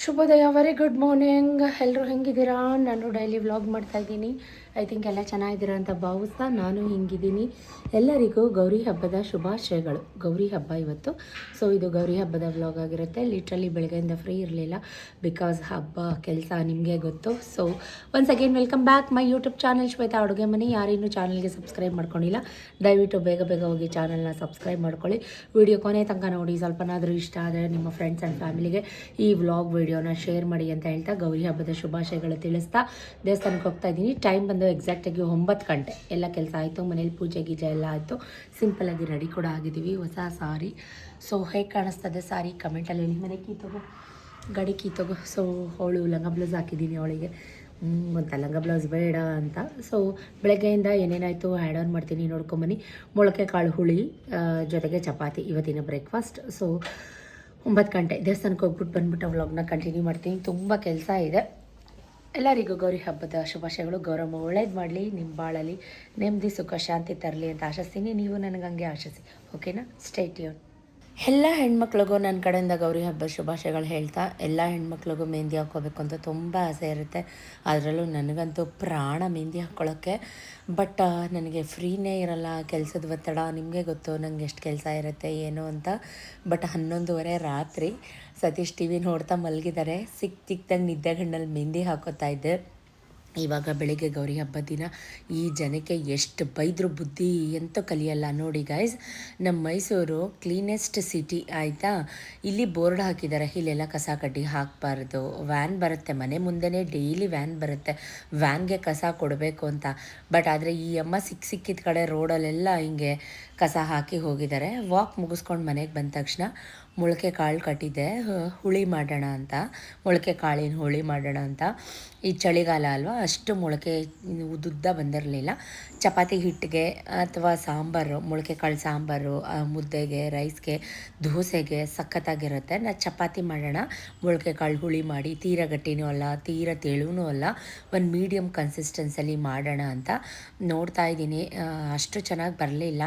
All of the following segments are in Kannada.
ಶುಭೋದಯ, ವೆರಿ ಗುಡ್ ಮಾರ್ನಿಂಗ್. ಎಲ್ಲರೂ ಹೆಂಗಿದ್ದೀರಾ? ನಾನು ಡೈಲಿ ವ್ಲಾಗ್ ಮಾಡ್ತಾಯಿದ್ದೀನಿ. ಐ ಥಿಂಕ್ ಎಲ್ಲ ಚೆನ್ನಾಗಿದ್ದೀರಾ ಅಂತ ಭಾವಿಸ್ತಾ ನಾನು ಹಿಂಗಿದ್ದೀನಿ. ಎಲ್ಲರಿಗೂ ಗೌರಿ ಹಬ್ಬದ ಶುಭಾಶಯಗಳು. ಗೌರಿ ಹಬ್ಬ ಇವತ್ತು. ಸೊ ಇದು ಗೌರಿ ಹಬ್ಬದ ವ್ಲಾಗ್ ಆಗಿರುತ್ತೆ. ಲಿಟ್ರಲಿ ಬೆಳಗ್ಗೆಯಿಂದ ಫ್ರೀ ಇರಲಿಲ್ಲ ಬಿಕಾಸ್ ಹಬ್ಬ ಕೆಲಸ ನಿಮಗೆ ಗೊತ್ತು. So once again welcome back my YouTube channel Shweta ಅಡುಗೆ ಮನೆ. ಯಾರಿನ್ನೂ ಚಾನಲ್ಗೆ ಸಬ್ಸ್ಕ್ರೈಬ್ ಮಾಡ್ಕೊಂಡಿಲ್ಲ, ದಯವಿಟ್ಟು ಬೇಗ ಬೇಗ ಹೋಗಿ ಚಾನಲ್ನ ಸಬ್ಸ್ಕ್ರೈಬ್ ಮಾಡ್ಕೊಳ್ಳಿ. ವಿಡಿಯೋ ಕೊನೆ ತನಕ ನೋಡಿ. ಸ್ವಲ್ಪನಾದರೂ ಇಷ್ಟ ಆದರೆ ನಿಮ್ಮ ಫ್ರೆಂಡ್ಸ್ ಆ್ಯಂಡ್ ಫ್ಯಾಮಿಲಿಗೆ ಈ ವ್ಲಾಗ್ ವಿಡಿಯೋನ ಶೇರ್ ಮಾಡಿ ಅಂತ ಹೇಳ್ತಾ ಗೌರಿ ಹಬ್ಬದ ಶುಭಾಶಯಗಳು ತಿಳಿಸ್ತಾ ದೇವಸ್ಥಾನಕ್ಕೆ ಹೋಗ್ತಾ ಇದ್ದೀನಿ. ಟೈಮ್ ಬಂದು ಎಕ್ಸಾಕ್ಟಾಗಿ 9 ಗಂಟೆ. ಎಲ್ಲ ಕೆಲಸ ಆಯಿತು, ಮನೇಲಿ ಪೂಜೆ ಗೀಜೆ ಎಲ್ಲ ಆಯಿತು, ಸಿಂಪಲ್ಲಾಗಿ ರೆಡಿ ಕೂಡ ಆಗಿದ್ದೀವಿ. ಹೊಸ ಸಾರಿ. ಸೊ ಹೇಗೆ ಕಾಣಿಸ್ತದೆ ಸಾರಿ ಕಮೆಂಟಲ್ಲಿ ಹೇಳಿ. ಮನೆ ಕೀ ತಗೋ, ಗಾಡಿ ಕೀ ತಗೋ. ಸೊ ಅವಳು ಲಂಗ ಬ್ಲೌಸ್ ಹಾಕಿದ್ದೀನಿ ಅವಳಿಗೆ ಅಂತ, ಲಂಗ ಬ್ಲೌಸ್ ಬೇಡ ಅಂತ. ಸೊ ಬೆಳಗ್ಗೆಯಿಂದ ಏನೇನಾಯಿತು ಆ್ಯಡ್ ಆನ್ ಮಾಡ್ತೀನಿ ನೋಡ್ಕೊಂಬನ್ನಿ. ಮೊಳಕೆ ಕಾಳು ಹುಳಿ ಜೊತೆಗೆ ಚಪಾತಿ ಇವತ್ತಿನ ಬ್ರೇಕ್ಫಾಸ್ಟ್. ಸೊ 9 ಗಂಟೆ ದೇವಸ್ಥಾನಕ್ಕೆ ಹೋಗ್ಬಿಟ್ಟು ಬಂದ್ಬಿಟ್ಟು ವ್ಲಾಗ್ನ ಕಂಟಿನ್ಯೂ ಮಾಡ್ತೀನಿ. ತುಂಬ ಕೆಲಸ ಇದೆ. ಎಲ್ಲರಿಗೂ ಗೌರಿ ಹಬ್ಬದ ಶುಭಾಶಯಗಳು. ಗೌರಮ್ಮ ಒಳ್ಳೇದು ಮಾಡಲಿ, ನಿಮ್ಮ ಬಾಳಲ್ಲಿ ನೆಮ್ಮದಿ ಸುಖ ಶಾಂತಿ ತರಲಿ ಅಂತ ಆಶಿಸ್ತೀನಿ. ನೀವು ನನಗೆ ಹಂಗೆ ಆಶಿಸಿ, ಓಕೆನಾ? Stay tune. ಎಲ್ಲ ಹೆಣ್ಮಕ್ಳಿಗೂ ನನ್ನ ಕಡೆಯಿಂದ ಗೌರಿ ಹಬ್ಬದ ಶುಭಾಶಯಗಳು ಹೇಳ್ತಾ, ಎಲ್ಲ ಹೆಣ್ಮಕ್ಳಿಗೂ ಮೆಹಂದಿ ಹಾಕ್ಕೋಬೇಕು ಅಂತ ತುಂಬ ಆಸೆ ಇರುತ್ತೆ. ಅದರಲ್ಲೂ ನನಗಂತೂ ಪ್ರಾಣ ಮೆಹಂದಿ ಹಾಕ್ಕೊಳ್ಳೋಕ್ಕೆ. ಬಟ್ ನನಗೆ ಫ್ರೀನೇ ಇರಲ್ಲ, ಕೆಲಸದ ಒತ್ತಡ ನಿಮಗೆ ಗೊತ್ತು ನನಗೆ ಎಷ್ಟು ಕೆಲಸ ಇರುತ್ತೆ ಏನು ಅಂತ. ಬಟ್ 11:30 ರಾತ್ರಿ ಸತೀಶ್ ಟಿ ವಿ ನೋಡ್ತಾ ಮಲಗಿದ್ದಾರೆ. ಸಿಕ್ಕಿದ್ದಂಗೆ ನಿದ್ದೆಗಣ್ಣಲ್ಲಿ ಮೆಹಂದಿ ಹಾಕೋತಾ ಇದ್ದೆ. ಇವಾಗ ಬೆಳಿಗ್ಗೆ ಗೌರಿ ಹಬ್ಬದ ದಿನ ಈ ಜನಕ್ಕೆ ಎಷ್ಟು ಬೈದರೂ ಬುದ್ಧಿ ಎಂತೂ ಕಲಿಯಲ್ಲ. ನೋಡಿ ಗೈಸ್, ನಮ್ಮ ಮೈಸೂರು ಕ್ಲೀನೆಸ್ಟ್ ಸಿಟಿ ಆಯಿತಾ. ಇಲ್ಲಿ ಬೋರ್ಡ್ ಹಾಕಿದ್ದಾರೆ, ಇಲ್ಲೆಲ್ಲ ಕಸ ಕಡ್ಡಿ ಹಾಕಬಾರ್ದು. ವ್ಯಾನ್ ಬರುತ್ತೆ, ಮನೆ ಮುಂದೆನೇ ಡೈಲಿ ವ್ಯಾನ್ ಬರುತ್ತೆ, ವ್ಯಾನ್ಗೆ ಕಸ ಕೊಡಬೇಕು ಅಂತ. ಬಟ್ ಆದರೆ ಈ ಅಮ್ಮ ಸಿಕ್ಕಿದ ಕಡೆ ರೋಡಲ್ಲೆಲ್ಲ ಹಿಂಗೆ ಕಸ ಹಾಕಿ ಹೋಗಿದ್ದಾರೆ. ವಾಕ್ ಮುಗಿಸ್ಕೊಂಡು ಮನೆಗೆ ಬಂದ ತಕ್ಷಣ ಮೊಳಕೆ ಕಾಳು ಕಟ್ಟಿದ್ದೆ, ಹುಳಿ ಮಾಡೋಣ ಅಂತ, ಮೊಳಕೆ ಕಾಳಿನ ಹುಳಿ ಮಾಡೋಣ ಅಂತ. ಈ ಚಳಿಗಾಲ ಅಲ್ವಾ, ಅಷ್ಟು ಮೊಳಕೆ ಉದ್ದುದ್ದ ಬಂದಿರಲಿಲ್ಲ. ಚಪಾತಿ ಹಿಟ್ಟಿಗೆ ಅಥವಾ ಸಾಂಬಾರು, ಮೊಳಕೆ ಕಾಳು ಸಾಂಬಾರು ಮುದ್ದೆಗೆ, ರೈಸ್ಗೆ, ದೋಸೆಗೆ ಸಖತ್ತಾಗಿರುತ್ತೆ. ನಾನು ಚಪಾತಿ ಮಾಡೋಣ, ಮೊಳಕೆ ಕಾಳು ಹುಳಿ ಮಾಡಿ, ತೀರ ಗಟ್ಟಿನೂ ಅಲ್ಲ ತೀರ ತೆಳುವೂ ಅಲ್ಲ, ಒಂದು ಮೀಡಿಯಮ್ ಕನ್ಸಿಸ್ಟೆನ್ಸಲ್ಲಿ ಮಾಡೋಣ ಅಂತ ನೋಡ್ತಾ ಇದ್ದೀನಿ. ಅಷ್ಟು ಚೆನ್ನಾಗಿ ಬರಲಿಲ್ಲ.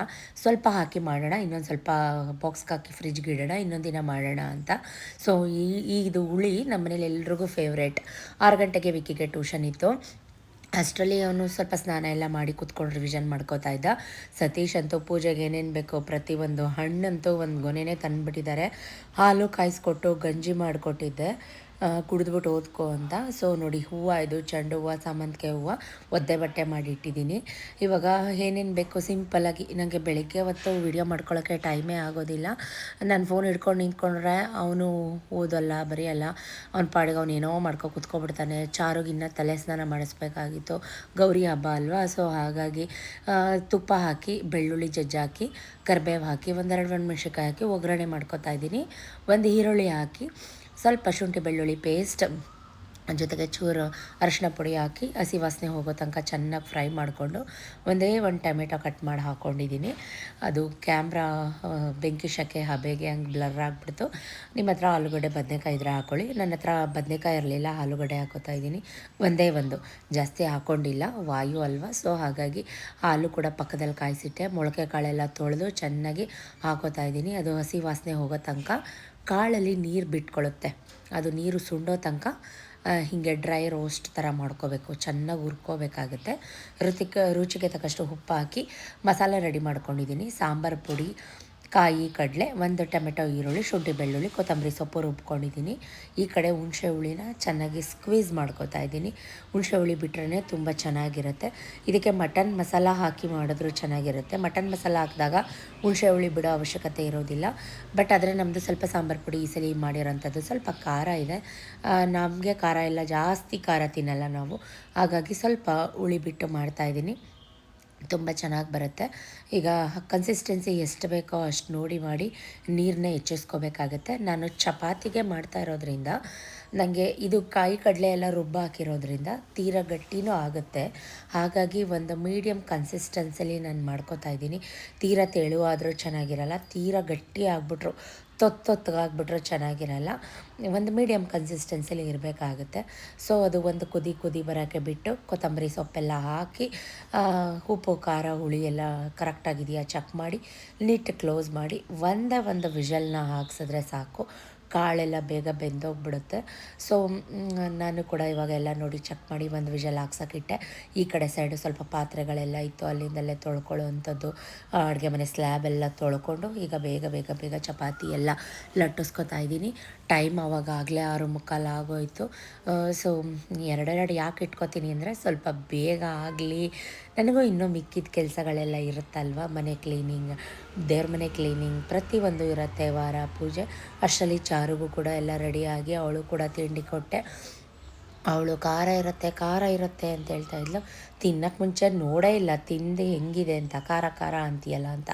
ಸ್ವಲ್ಪ ಹಾಕಿ ಮಾಡೋಣ, ಇನ್ನೊಂದು ಸ್ವಲ್ಪ ಬಾಕ್ಸ್ಗೆ ಹಾಕಿ ಫ್ರಿಜ್ಗೆ ಇಡೋಣ, ಇನ್ನೊಂದು ದಿನ ಮಾಡೋಣ ಅಂತ. ಸೊ ಇದು ಹುಳಿ ನಮ್ಮ ಮನೇಲಿ ಎಲ್ರಿಗೂ ಫೇವ್ರೇಟ್. 6 ಗಂಟೆಗೆ ವಿಕ್ಕಿಗೆ ಟ್ಯೂಷನ್ ಇತ್ತು. ಅಷ್ಟರಲ್ಲಿ ಅವನು ಸ್ವಲ್ಪ ಸ್ನಾನ ಎಲ್ಲ ಮಾಡಿ ಕೂತ್ಕೊಂಡು ರಿವಿಷನ್ ಮಾಡ್ಕೋತಾ ಇದ್ದ. ಸತೀಶ್ ಅಂತೂ ಪೂಜೆಗೆ ಏನೇನು ಬೇಕೋ ಪ್ರತಿಯೊಂದು ಹಣ್ಣಂತೂ ಒಂದು ಗೊನೆನೇ ತಂದುಬಿಟ್ಟಿದ್ದಾರೆ. ಹಾಲು ಕಾಯಿಸ್ಕೊಟ್ಟು ಗಂಜಿ ಮಾಡಿಕೊಟ್ಟಿದ್ದೆ, ಕುಡಿದ್ಬಿಟ್ಟು ಓದ್ಕೋ ಅಂತ. ಸೊ ನೋಡಿ, ಹೂವು ಇದು ಚೆಂಡು ಹೂವು, ಸಾಮಂತಿಗೆ ಹೂವು ಒದ್ದೆ ಬಟ್ಟೆ ಮಾಡಿ ಇಟ್ಟಿದ್ದೀನಿ. ಇವಾಗ ಏನೇನು ಬೇಕು ಸಿಂಪಲ್ಲಾಗಿ, ನನಗೆ ಬೆಳಗ್ಗೆ ಹೊತ್ತು ವೀಡಿಯೋ ಮಾಡ್ಕೊಳ್ಳೋಕ್ಕೆ ಟೈಮೇ ಆಗೋದಿಲ್ಲ. ನಾನು ಫೋನ್ ಹಿಡ್ಕೊಂಡು ನಿಂತ್ಕೊಂಡ್ರೆ ಅವನು ಓದಲ್ಲ ಬರೆಯಲ್ಲ, ಅವ್ನ ಪಾಡಿಗೆ ಅವ್ನು ಏನೋ ಮಾಡ್ಕೊ ಕೂತ್ಕೊಬಿಡ್ತಾನೆ. ಚಾರುಗಿನ್ನ ತಲೆ ಸ್ನಾನ ಮಾಡಿಸ್ಬೇಕಾಗಿತ್ತು, ಗೌರಿ ಹಬ್ಬ ಅಲ್ವಾ. ಸೊ ಹಾಗಾಗಿ ತುಪ್ಪ ಹಾಕಿ, ಬೆಳ್ಳುಳ್ಳಿ ಜಜ್ಜಾಕಿ, ಕರಿಬೇವು ಹಾಕಿ, ಒಂದೆರಡು ಒಣಮೆಣ್ಸಿನ್ಕಾಯಿ ಹಾಕಿ ಒಗ್ಗರಣೆ ಮಾಡ್ಕೊತಾ ಇದ್ದೀನಿ. ಒಂದು ಈರುಳ್ಳಿ ಹಾಕಿ, ಸ್ವಲ್ಪ ಶುಂಠಿ ಬೆಳ್ಳುಳ್ಳಿ ಪೇಸ್ಟ್ ಜೊತೆಗೆ ಚೂರು ಅರಿಶಿನ ಪುಡಿ ಹಾಕಿ ಹಸಿ ವಾಸನೆ ಹೋಗೋ ತನಕ ಚೆನ್ನಾಗಿ ಫ್ರೈ ಮಾಡಿಕೊಂಡು ಒಂದೇ ಒಂದು ಟೊಮೆಟೊ ಕಟ್ ಮಾಡಿ ಹಾಕ್ಕೊಂಡಿದ್ದೀನಿ. ಅದು ಕ್ಯಾಮ್ರಾ ಬೆಂಕಿ ಶಕೆ ಹಬೆಗೆ ಹಂಗೆ ಬ್ಲರ್ ಆಗಿಬಿಡ್ತು. ನಿಮ್ಮ ಹತ್ರ ಆಲೂಗಡ್ಡೆ ಬದನೆಕಾಯಿ ಇದ್ರೆ ಹಾಕ್ಕೊಳ್ಳಿ. ನನ್ನ ಹತ್ರ ಬದನೆಕಾಯಿ ಇರಲಿಲ್ಲ, ಆಲೂಗಡ್ಡೆ ಹಾಕೋತಾ ಇದ್ದೀನಿ. ಒಂದೇ ಒಂದು, ಜಾಸ್ತಿ ಹಾಕ್ಕೊಂಡಿಲ್ಲ, ವಾಯು ಅಲ್ವಾ. ಸೊ ಹಾಗಾಗಿ ಹಾಲು ಕೂಡ ಪಕ್ಕದಲ್ಲಿ ಕಾಯಿಸಿಟ್ಟೆ. ಮೊಳಕೆ ಕಾಳೆಲ್ಲ ತೊಳೆದು ಚೆನ್ನಾಗಿ ಹಾಕೋತಾ ಇದ್ದೀನಿ. ಅದು ಹಸಿ ವಾಸನೆ ಹೋಗೋ ತನಕ ಕಾಳಲ್ಲಿ ನೀರು ಬಿಟ್ಕೊಳ್ಳುತ್ತೆ, ಅದು ನೀರು ಸುಂಡೋ ತನಕ ಹೀಗೆ ಡ್ರೈ ರೋಸ್ಟ್ ಥರ ಮಾಡ್ಕೋಬೇಕು, ಚೆನ್ನಾಗಿ ಹುರ್ಕೋಬೇಕಾಗುತ್ತೆ. ರುಚಿಗೆ ತಕ್ಕಷ್ಟು ಉಪ್ಪು ಹಾಕಿ ಮಸಾಲೆ ರೆಡಿ ಮಾಡ್ಕೊಂಡಿದ್ದೀನಿ. ಸಾಂಬಾರು ಪುಡಿ, ಕಾಯಿ, ಕಡಲೆ, ಒಂದು ಟೊಮೆಟೊ, ಈರುಳ್ಳಿ, ಶುಂಠಿ ಬೆಳ್ಳುಳ್ಳಿ, ಕೊತ್ತಂಬರಿ ಸೊಪ್ಪು ರುಬ್ಕೊಂಡಿದ್ದೀನಿ. ಈ ಕಡೆ ಹುಣಸೆ ಹುಳಿನ ಚೆನ್ನಾಗಿ ಸ್ಕ್ವೀಸ್ ಮಾಡ್ಕೋತಾ ಇದ್ದೀನಿ. ಹುಣಸೆ ಹುಳಿ ಬಿಟ್ರೇ ತುಂಬ ಚೆನ್ನಾಗಿರುತ್ತೆ. ಇದಕ್ಕೆ ಮಟನ್ ಮಸಾಲ ಹಾಕಿ ಮಾಡಿದ್ರೂ ಚೆನ್ನಾಗಿರುತ್ತೆ. ಮಟನ್ ಮಸಾಲ ಹಾಕಿದಾಗ ಹುಣಸೆ ಹುಳಿ ಬಿಡೋ ಅವಶ್ಯಕತೆ ಇರೋದಿಲ್ಲ. ಬಟ್ ಆದರೆ ನಮ್ಮದು ಸ್ವಲ್ಪ ಸಾಂಬಾರು ಪುಡಿ ಈ ಸಲ ಮಾಡಿರೋಂಥದ್ದು ಸ್ವಲ್ಪ ಖಾರ ಇದೆ. ನಮಗೆ ಖಾರ ಎಲ್ಲ ಜಾಸ್ತಿ ಖಾರ ತಿನ್ನಲ್ಲ ನಾವು, ಹಾಗಾಗಿ ಸ್ವಲ್ಪ ಹುಳಿ ಬಿಟ್ಟು ಮಾಡ್ತಾಯಿದ್ದೀನಿ. ತುಂಬ ಚೆನ್ನಾಗಿ ಬರುತ್ತೆ. ಈಗ ಕನ್ಸಿಸ್ಟೆನ್ಸಿ ಎಷ್ಟು ಬೇಕೋ ಅಷ್ಟು ನೋಡಿ ಮಾಡಿ ನೀರನ್ನ ಹೆಚ್ಚಿಸ್ಕೋಬೇಕಾಗತ್ತೆ. ನಾನು ಚಪಾತಿಗೆ ಮಾಡ್ತಾ ಇರೋದ್ರಿಂದ ನನಗೆ ಇದು ಕಾಯಿ ಕಡಲೆ ಎಲ್ಲ ರುಬ್ಬ ಹಾಕಿರೋದ್ರಿಂದ ತೀರ ಗಟ್ಟಿನೂ ಆಗುತ್ತೆ. ಹಾಗಾಗಿ ಒಂದು ಮೀಡಿಯಮ್ ಕನ್ಸಿಸ್ಟೆನ್ಸಲ್ಲಿ ನಾನು ಮಾಡ್ಕೋತಾ ಇದ್ದೀನಿ. ತೀರ ತೆಳುವಾದರೂ ಚೆನ್ನಾಗಿರಲ್ಲ, ತೀರ ಗಟ್ಟಿ ಆಗಿಬಿಟ್ರು ತೊತ್ತೊತ್ತಗಾಗ್ಬಿಟ್ರೆ ಚೆನ್ನಾಗಿರಲ್ಲ. ಒಂದು ಮೀಡಿಯಮ್ ಕನ್ಸಿಸ್ಟೆನ್ಸಿಲಿ ಇರಬೇಕಾಗುತ್ತೆ. ಸೊ ಅದು ಒಂದು ಕುದಿ ಬರೋಕ್ಕೆ ಬಿಟ್ಟು ಕೊತ್ತಂಬರಿ ಸೊಪ್ಪೆಲ್ಲ ಹಾಕಿ ಉಪ್ಪು ಖಾರ ಹುಳಿ ಎಲ್ಲ ಕರೆಕ್ಟಾಗಿದೆಯಾ ಚೆಕ್ ಮಾಡಿ ನೀಟ್ ಕ್ಲೋಸ್ ಮಾಡಿ ಒಂದು ವಿಷಲ್ನ ಹಾಕ್ಸಿದ್ರೆ ಸಾಕು. ಕಾಳೆಲ್ಲ ಬೇಗ ಬೆಂದೋಗ್ಬಿಡುತ್ತೆ. ಸೊ ನಾನು ಕೂಡ ಇವಾಗ ಎಲ್ಲ ನೋಡಿ ಚೆಕ್ ಮಾಡಿ ಒಂದು ವಿಷಲ್ ಹಾಕ್ಸೋಕ್ಕಿಟ್ಟೆ. ಈ ಕಡೆ ಸೈಡು ಸ್ವಲ್ಪ ಪಾತ್ರೆಗಳೆಲ್ಲ ಇತ್ತು, ಅಲ್ಲಿಂದಲ್ಲೇ ತೊಳ್ಕೊಳ್ಳೋ ಅಂಥದ್ದು. ಅಡುಗೆ ಮನೆ ಸ್ಲ್ಯಾಬ್ ಎಲ್ಲ ತೊಳ್ಕೊಂಡು ಈಗ ಬೇಗ ಬೇಗ ಬೇಗ ಚಪಾತಿ ಎಲ್ಲ ಲಟ್ಟಿಸ್ಕೊತಾ ಇದ್ದೀನಿ. ಟೈಮ್ ಆವಾಗಲೇ 6:45 ಆಗೋಯಿತು. ಸೊ ಎರಡೆರಡು ಯಾಕೆ ಇಟ್ಕೊತೀನಿ ಅಂದರೆ ಸ್ವಲ್ಪ ಬೇಗ ಆಗಲಿ, ನನಗೂ ಇನ್ನೂ ಮಿಕ್ಕಿದ ಕೆಲಸಗಳೆಲ್ಲ ಇರುತ್ತಲ್ವ, ಮನೆ ಕ್ಲೀನಿಂಗ್, ದೇವ್ರ ಮನೆ ಕ್ಲೀನಿಂಗ್ ಪ್ರತಿಯೊಂದು ಇರುತ್ತೆ, ವಾರ ಪೂಜೆ. ಅಷ್ಟರಲ್ಲಿ ಚಾರುಗೂ ಕೂಡ ಎಲ್ಲ ರೆಡಿಯಾಗಿ ಅವಳು ಕೂಡ ತಿಂಡಿ ಕೊಟ್ಟೆ. ಅವಳು ಖಾರ ಇರುತ್ತೆ ಅಂತ ಹೇಳ್ತಾ ಇದ್ಲು. ತಿನ್ನೋಕ್ಕೆ ಮುಂಚೆ ನೋಡೇ ಇಲ್ಲ ತಿಂದು ಹೆಂಗಿದೆ ಅಂತ, ಖಾರ ಅಂತೀಯಲ್ಲ ಅಂತ.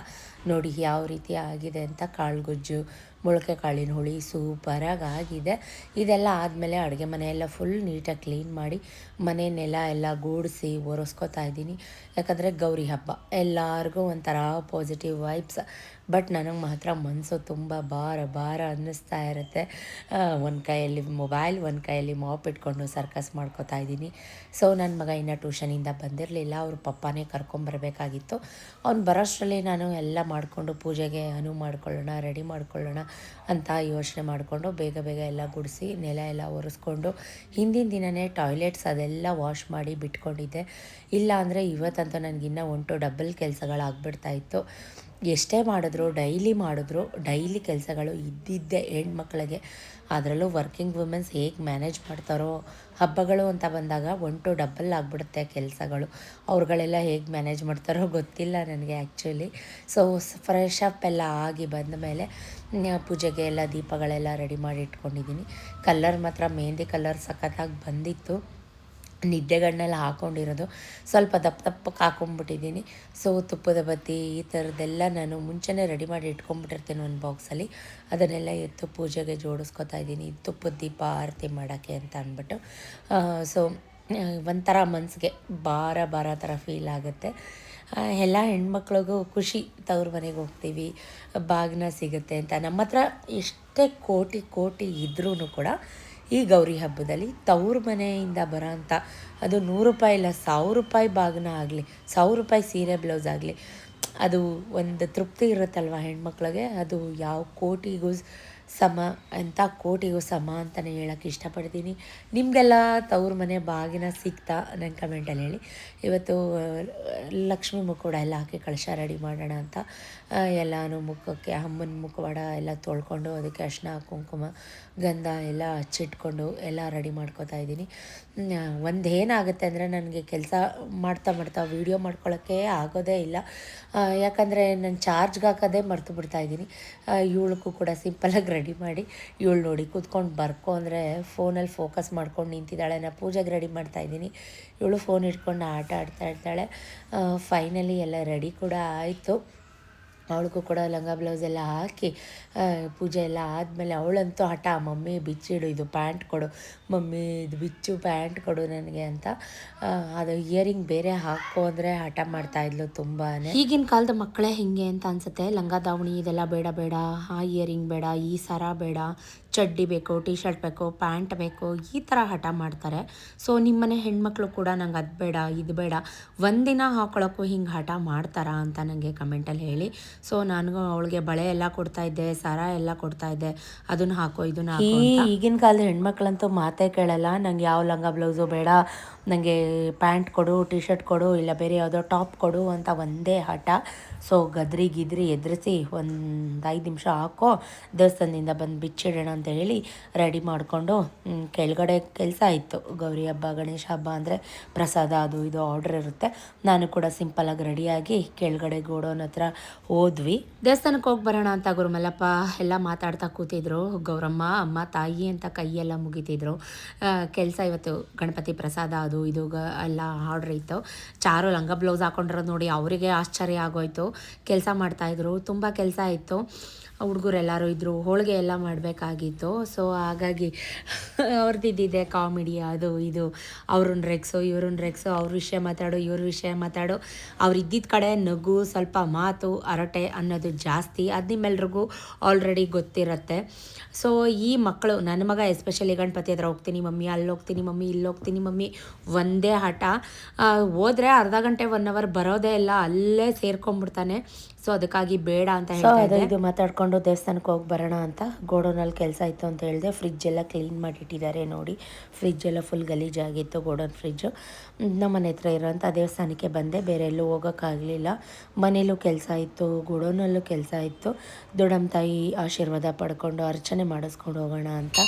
ನೋಡಿ ಯಾವ ರೀತಿ ಆಗಿದೆ ಅಂತ. ಕಾಳುಗೊಜ್ಜು, ಮೊಳಕೆ ಕಾಳಿನ ಹುಳಿ ಸೂಪರಾಗಿ ಆಗಿದೆ. ಇದೆಲ್ಲ ಆದಮೇಲೆ ಅಡುಗೆ ಮನೆಯೆಲ್ಲ ಫುಲ್ ನೀಟಾಗಿ ಕ್ಲೀನ್ ಮಾಡಿ ಮನೆ ನೆಲ ಎಲ್ಲ ಗೂಡಿಸಿ ಒರೆಸ್ಕೊತಾ ಇದ್ದೀನಿ. ಯಾಕಂದರೆ ಗೌರಿ ಹಬ್ಬ ಎಲ್ಲರಿಗೂ ಒಂಥರ ಪಾಸಿಟಿವ್ ವೈಬ್ಸ್. ಬಟ್ ನನಗೆ ಮಾತ್ರ ಮನಸ್ಸು ತುಂಬ ಭಾರ ಅನ್ನಿಸ್ತಾ ಇರುತ್ತೆ. ಒಂದು ಕೈಯಲ್ಲಿ ಮೊಬೈಲ್, ಒಂದು ಕೈಯಲ್ಲಿ ಮಾಪ್ ಇಟ್ಕೊಂಡು ಸರ್ಕಸ್ ಮಾಡ್ಕೋತಾ ಇದ್ದೀನಿ. ಸೊ ನನ್ನ ಮಗ ಇನ್ನೂ ಟ್ಯೂಷನಿಂದ ಬಂದಿರಲಿಲ್ಲ, ಅವ್ರ ಪಪ್ಪಾನೇ ಕರ್ಕೊಂಬರ್ಬೇಕಾಗಿತ್ತು. ಅವ್ನು ಬರೋಷ್ಟರಲ್ಲಿ ನಾನು ಎಲ್ಲ ಮಾಡಿಕೊಂಡು ಪೂಜೆಗೆ ಮಾಡ್ಕೊಳ್ಳೋಣ, ರೆಡಿ ಮಾಡ್ಕೊಳ್ಳೋಣ ಅಂತ ಯೋಚನೆ ಮಾಡಿಕೊಂಡು ಬೇಗ ಬೇಗ ಎಲ್ಲ ಗುಡಿಸಿ ನೆಲ ಎಲ್ಲ ಒರೆಸ್ಕೊಂಡು ಹಿಂದಿನ ದಿನವೇ ಟಾಯ್ಲೆಟ್ಸ್ ಅದೆಲ್ಲ ವಾಶ್ ಮಾಡಿ ಬಿಟ್ಕೊಂಡಿದ್ದೆ. ಇಲ್ಲ ಅಂದರೆ ಇವತ್ತಂತೂ ನನಗಿನ್ನೂ 1 ಡಬಲ್ ಕೆಲಸಗಳಾಗ್ಬಿಡ್ತಾಯಿತ್ತು. ಎಷ್ಟೇ ಡೈಲಿ ಕೆಲಸಗಳು ಇದ್ದಿದ್ದೆ ಹೆಣ್ಮಕ್ಳಿಗೆ. ಅದರಲ್ಲೂ ವರ್ಕಿಂಗ್ ವುಮೆನ್ಸ್ ಹೇಗೆ ಮ್ಯಾನೇಜ್ ಮಾಡ್ತಾರೋ, ಹಬ್ಬಗಳು ಅಂತ ಬಂದಾಗ 1 ಡಬಲ್ ಆಗಿಬಿಡುತ್ತೆ ಕೆಲಸಗಳು. ಅವ್ರುಗಳೆಲ್ಲ ಹೇಗೆ ಮ್ಯಾನೇಜ್ ಮಾಡ್ತಾರೋ ಗೊತ್ತಿಲ್ಲ ನನಗೆ ಆ್ಯಕ್ಚುಲಿ. ಸೊ ಫ್ರೆಶ್ ಅಪ್ ಎಲ್ಲ ಆಗಿ ಬಂದ ಮೇಲೆ ಪೂಜೆಗೆ ಎಲ್ಲ ದೀಪಗಳೆಲ್ಲ ರೆಡಿ ಮಾಡಿ ಇಟ್ಕೊಂಡಿದ್ದೀನಿ. ಕಲರ್ ಮಾತ್ರ ಮೆಹಂದಿ ಕಲರ್ ಸಖತ್ತಾಗಿ ಬಂದಿತ್ತು. ನಿದ್ದೆಗಣ್ಣೆಲ್ಲ ಹಾಕ್ಕೊಂಡಿರೋದು ಸ್ವಲ್ಪ ದಪ್ಪಕ್ಕೆ ಹಾಕ್ಕೊಂಬಿಟ್ಟಿದ್ದೀನಿ. ಸೊ ತುಪ್ಪದ ಬತ್ತಿ ಈ ಥರದ್ದೆಲ್ಲ ನಾನು ಮುಂಚೆನೇ ರೆಡಿ ಮಾಡಿ ಇಟ್ಕೊಂಡ್ಬಿಟ್ಟಿರ್ತೀನಿ ಒಂದು ಬಾಕ್ಸಲ್ಲಿ. ಅದನ್ನೆಲ್ಲ ಎತ್ತು ಪೂಜೆಗೆ ಜೋಡಿಸ್ಕೊತಾ ಇದ್ದೀನಿ, ತುಪ್ಪದ ದೀಪ ಆರತಿ ಮಾಡೋಕ್ಕೆ ಅಂತ ಅಂದ್ಬಿಟ್ಟು. ಸೊ ಒಂಥರ ಮನಸ್ಸಿಗೆ ಭಾರ ಥರ ಫೀಲ್ ಆಗುತ್ತೆ. ಎಲ್ಲ ಹೆಣ್ಮಕ್ಳಿಗೂ ಖುಷಿ, ತವ್ರ ಮನೆಗೆ ಹೋಗ್ತೀವಿ, ಬಾಗಿನ ಸಿಗುತ್ತೆ ಅಂತ. ನಮ್ಮ ಹತ್ರ ಎಷ್ಟೇ ಕೋಟಿ ಇದ್ರೂ ಕೂಡ ಈ ಗೌರಿ ಹಬ್ಬದಲ್ಲಿ ತವ್ರ ಮನೆಯಿಂದ ಬರೋಂಥ ಅದು 100 ರೂಪಾಯಿ ಇಲ್ಲ 1000 ರೂಪಾಯಿ ಬಾಗಿನ ಆಗಲಿ, 1000 ರೂಪಾಯಿ ಸೀರೆ ಬ್ಲೌಸ್ ಆಗಲಿ, ಅದು ಒಂದು ತೃಪ್ತಿ ಇರುತ್ತಲ್ವ ಹೆಣ್ಮಕ್ಳಿಗೆ. ಅದು ಯಾವ ಕೋಟಿಗೂ ಸಮ ಅಂತಲೇ ಹೇಳೋಕ್ಕೆ ಇಷ್ಟಪಡ್ತೀನಿ. ನಿಮಗೆಲ್ಲ ತವ್ರ ಮನೆ ಬಾಗಿನ ಸಿಗ್ತಾ ನನ್ನ ಕಮೆಂಟಲ್ಲಿ ಹೇಳಿ. ಇವತ್ತು ಲಕ್ಷ್ಮೀ ಮುಖವಾಡ ಎಲ್ಲ ಹಾಕಿ ಕಳಶ ರೆಡಿ ಮಾಡೋಣ ಅಂತ ಎಲ್ಲನೂ ಮುಖಕ್ಕೆ ಅಮ್ಮನ ಮುಖವಾಡ ಎಲ್ಲ ತೊಳ್ಕೊಂಡು ಅದಕ್ಕೆ ಅರಿಶಿನ, ಕುಂಕುಮ, ಗಂಧ ಎಲ್ಲ ಹಚ್ಚಿಟ್ಕೊಂಡು ಎಲ್ಲ ರೆಡಿ ಮಾಡ್ಕೋತಾ ಇದ್ದೀನಿ. ಒಂದೇನಾಗುತ್ತೆ ಅಂದರೆ ನನಗೆ ಕೆಲಸ ಮಾಡ್ತಾ ವೀಡಿಯೋ ಮಾಡ್ಕೊಳ್ಳೋಕ್ಕೆ ಆಗೋದೇ ಇಲ್ಲ. ಯಾಕಂದರೆ ನಾನು ಚಾರ್ಜ್ಗೆ ಹಾಕೋದೇ ಮರ್ತು ಬಿಡ್ತಾಯಿದ್ದೀನಿ. ಇವಳಿಗೂ ಕೂಡ ಸಿಂಪಲಾಗಿ ರೆಡಿ ಮಾಡಿ ಇವಳು ನೋಡಿ ಕೂತ್ಕೊಂಡು ಬರ್ಕೊ ಅಂದರೆ ಫೋನಲ್ಲಿ ಫೋಕಸ್ ಮಾಡ್ಕೊಂಡು ನಿಂತಿದ್ದಾಳೆ. ನಾನು ಪೂಜೆಗೆ ರೆಡಿ ಮಾಡ್ತಾಯಿದ್ದೀನಿ, ಇವಳು ಫೋನ್ ಇಟ್ಕೊಂಡು ಆಟ ಆಡ್ತಾ ಇರ್ತಾಳೆ. ಫೈನಲಿ ಎಲ್ಲ ರೆಡಿ ಕೂಡ ಆಯಿತು. ಅವಳಿಗೂ ಕೂಡ ಲಂಗ ಬ್ಲೌಸ್ ಎಲ್ಲ ಹಾಕಿ ಪೂಜೆ ಎಲ್ಲ ಆದಮೇಲೆ ಅವಳಂತೂ ಹಠ, ಮಮ್ಮಿ ಬಿಚ್ಚಿಡು, ಇದು ಪ್ಯಾಂಟ್ ಕೊಡು ಮಮ್ಮಿ, ಇದು ಬಿಚ್ಚು ಪ್ಯಾಂಟ್ ಕೊಡು ನನಗೆ ಅಂತ. ಅದು ಇಯರಿಂಗ್ ಬೇರೆ ಹಾಕೋ ಅಂದರೆ ಹಠ ಮಾಡ್ತಾಯಿದ್ಲು ತುಂಬಾ. ಈಗಿನ ಕಾಲದ ಮಕ್ಕಳೇ ಹಿಂಗೆ ಅಂತ ಅನಿಸುತ್ತೆ. ಲಂಗ ದಾವಣಿ ಇದೆಲ್ಲ ಬೇಡ, ಆ ಇಯರಿಂಗ್ ಬೇಡ, ಈ ಸರ ಬೇಡ, ಚಡ್ಡಿ ಬೇಕು, ಟಿ ಶರ್ಟ್ ಬೇಕು, ಪ್ಯಾಂಟ್ ಬೇಕು, ಈ ಥರ ಹಠ ಮಾಡ್ತಾರೆ. ಸೊ ನಿಮ್ಮನೆ ಹೆಣ್ಮಕ್ಳು ಕೂಡ ನಂಗೆ ಅದು ಬೇಡ ಇದು ಬೇಡ ಒಂದಿನ ಹಾಕೊಳ್ಳೋಕ್ಕೂ ಹಿಂಗೆ ಹಠ ಮಾಡ್ತಾರಾ ಅಂತ ನನಗೆ ಕಮೆಂಟಲ್ಲಿ ಹೇಳಿ. ಸೊ ನನಗೂ ಅವಳಿಗೆ ಬಳೆ ಎಲ್ಲ ಕೊಡ್ತಾಯಿದ್ದೆ, ಸರ ಎಲ್ಲ ಕೊಡ್ತಾಯಿದ್ದೆ, ಅದನ್ನು ಹಾಕೋ ಇದನ್ನು ಹಾಕೋ. ಈಗಿನ ಕಾಲದ ಹೆಣ್ಮಕ್ಳಂತೂ ಮಾತೇ ಕೇಳಲ್ಲ. ನಂಗೆ ಯಾವ ಲಂಗ ಬ್ಲೌಸು ಬೇಡ, ನನಗೆ ಪ್ಯಾಂಟ್ ಕೊಡು, ಟಿ ಶರ್ಟ್ ಕೊಡು, ಇಲ್ಲ ಬೇರೆ ಯಾವುದೋ ಟಾಪ್ ಕೊಡು ಅಂತ ಒಂದೇ ಹಠ. ಸೊ ಗದ್ರಿ ಎದುರಿಸಿ ಒಂದು 5 ನಿಮಿಷ ಹಾಕೋ, ದೇವಸ್ಥಾನದಿಂದ ಬಂದು ಬಿಚ್ಚಿಡೋಣ ಅಂತ ಹೇಳಿ ರೆಡಿ ಮಾಡಿಕೊಂಡು ಕೆಳಗಡೆ ಕೆಲಸ ಇತ್ತು. ಗೌರಿ ಹಬ್ಬ, ಗಣೇಶ ಹಬ್ಬ ಅಂದರೆ ಪ್ರಸಾದ ಅದು ಇದು ಆರ್ಡ್ರ್ ಇರುತ್ತೆ. ನಾನು ಕೂಡ ಸಿಂಪಲಾಗಿ ರೆಡಿಯಾಗಿ ಕೆಳಗಡೆ ಗೋಡೌನ್ ಹತ್ರ ಹೋದ್ವಿ. ದೇವಸ್ಥಾನಕ್ಕೆ ಹೋಗಿ ಬರೋಣ ಅಂತ ಗುರುಮಲ್ಲಪ್ಪ ಎಲ್ಲ ಮಾತಾಡ್ತಾ ಕೂತಿದ್ರು. ಗೌರಮ್ಮ ಅಮ್ಮ ತಾಯಿ ಅಂತ ಕೈಯೆಲ್ಲ ಮುಗಿತಿದ್ರು. ಕೆಲಸ ಇವತ್ತು ಗಣಪತಿ ಪ್ರಸಾದ ಅದು ಇದು ಎಲ್ಲ ಆರ್ಡ್ರ್ ಇತ್ತು. ಚಾರು ಲಂಗ ಬ್ಲೌಸ್ ಹಾಕೊಂಡಿರೋದು ನೋಡಿ ಅವರಿಗೆ ಆಶ್ಚರ್ಯ ಆಗೋಯ್ತು. ಕೆಲಸ ಮಾಡ್ತಾಯಿದ್ರು, ತುಂಬ ಕೆಲಸ ಇತ್ತು. ಹುಡುಗರೆಲ್ಲರೂ ಇದ್ದರು, ಹೋಳಿಗೆ ಎಲ್ಲ ಮಾಡಬೇಕಾಗಿತ್ತು. ಸೊ ಹಾಗಾಗಿ ಅವ್ರದ್ದಿದ್ದಿದೆ ಕಾಮಿಡಿ ಅದು ಇದು, ಅವ್ರನ್ನ ರೆಕ್ಸು ಇವ್ರನ್ನ ರೆಕ್ಸು, ಅವ್ರ ವಿಷಯ ಮಾತಾಡು ಇವ್ರ ವಿಷಯ ಮಾತಾಡು. ಅವ್ರಿದ್ದಿದ್ದ ಕಡೆ ನಗು, ಸ್ವಲ್ಪ ಮಾತು, ಹರಟೆ ಅನ್ನೋದು ಜಾಸ್ತಿ. ಅದು ನಿಮ್ಮೆಲ್ರಿಗೂ ಆಲ್ರೆಡಿ ಗೊತ್ತಿರುತ್ತೆ. ಸೊ ಈ ಮಕ್ಕಳು, ನನ್ನ ಮಗ ಎಸ್ಪೆಷಲಿ ಗಣಪತಿ ಹತ್ರ ಹೋಗ್ತೀನಿ ಮಮ್ಮಿ, ಅಲ್ಲಿ ಹೋಗ್ತೀನಿ ಮಮ್ಮಿ, ಇಲ್ಲಿ ಹೋಗ್ತೀನಿ ಮಮ್ಮಿ, ಒಂದೇ ಹಠ. ಹೋದರೆ ಅರ್ಧ ಗಂಟೆ 1 ಅವರ್ ಬರೋದೇ ಇಲ್ಲ, ಅಲ್ಲೇ ಸೇರ್ಕೊಂಡ್ಬಿಡ್ತಾನೆ. ಸೊ ಸೊ ಅದಕ್ಕಾಗಿ ಬೇಡ ಅಂತ ಹೇಳ್ತಾ ಇದು ಮಾತಾಡ್ಕೊಂಡು ದೇವಸ್ಥಾನಕ್ಕೆ ಹೋಗಿ ಬರೋಣ ಅಂತ. ಗೋಡೌನಲ್ಲಿ ಕೆಲಸ ಇತ್ತು ಅಂತ ಹೇಳಿದೆ. ಫ್ರಿಜ್ ಎಲ್ಲ ಕ್ಲೀನ್ ಮಾಡಿಟ್ಟಿದ್ದಾರೆ ನೋಡಿ. ಫ್ರಿಜ್ ಎಲ್ಲ ಫುಲ್ ಗಲೀಜಾಗಿತ್ತು, ಗೋಡೌನ್ ಫ್ರಿಜ್ಜು. ನಮ್ಮ ಮನೆ ಹತ್ರ ಇರೋಂಥ ದೇವಸ್ಥಾನಕ್ಕೆ ಬಂದೆ, ಬೇರೆ ಎಲ್ಲೂ ಹೋಗೋಕ್ಕಾಗಲಿಲ್ಲ. ಮನೇಲೂ ಕೆಲಸ ಇತ್ತು, ಗೋಡೌನಲ್ಲೂ ಕೆಲಸ ಇತ್ತು. ದೊಡ್ಡಮ್ಮ ತಾಯಿ ಆಶೀರ್ವಾದ ಪಡ್ಕೊಂಡು ಅರ್ಚನೆ ಮಾಡಿಸ್ಕೊಂಡು ಹೋಗೋಣ ಅಂತ.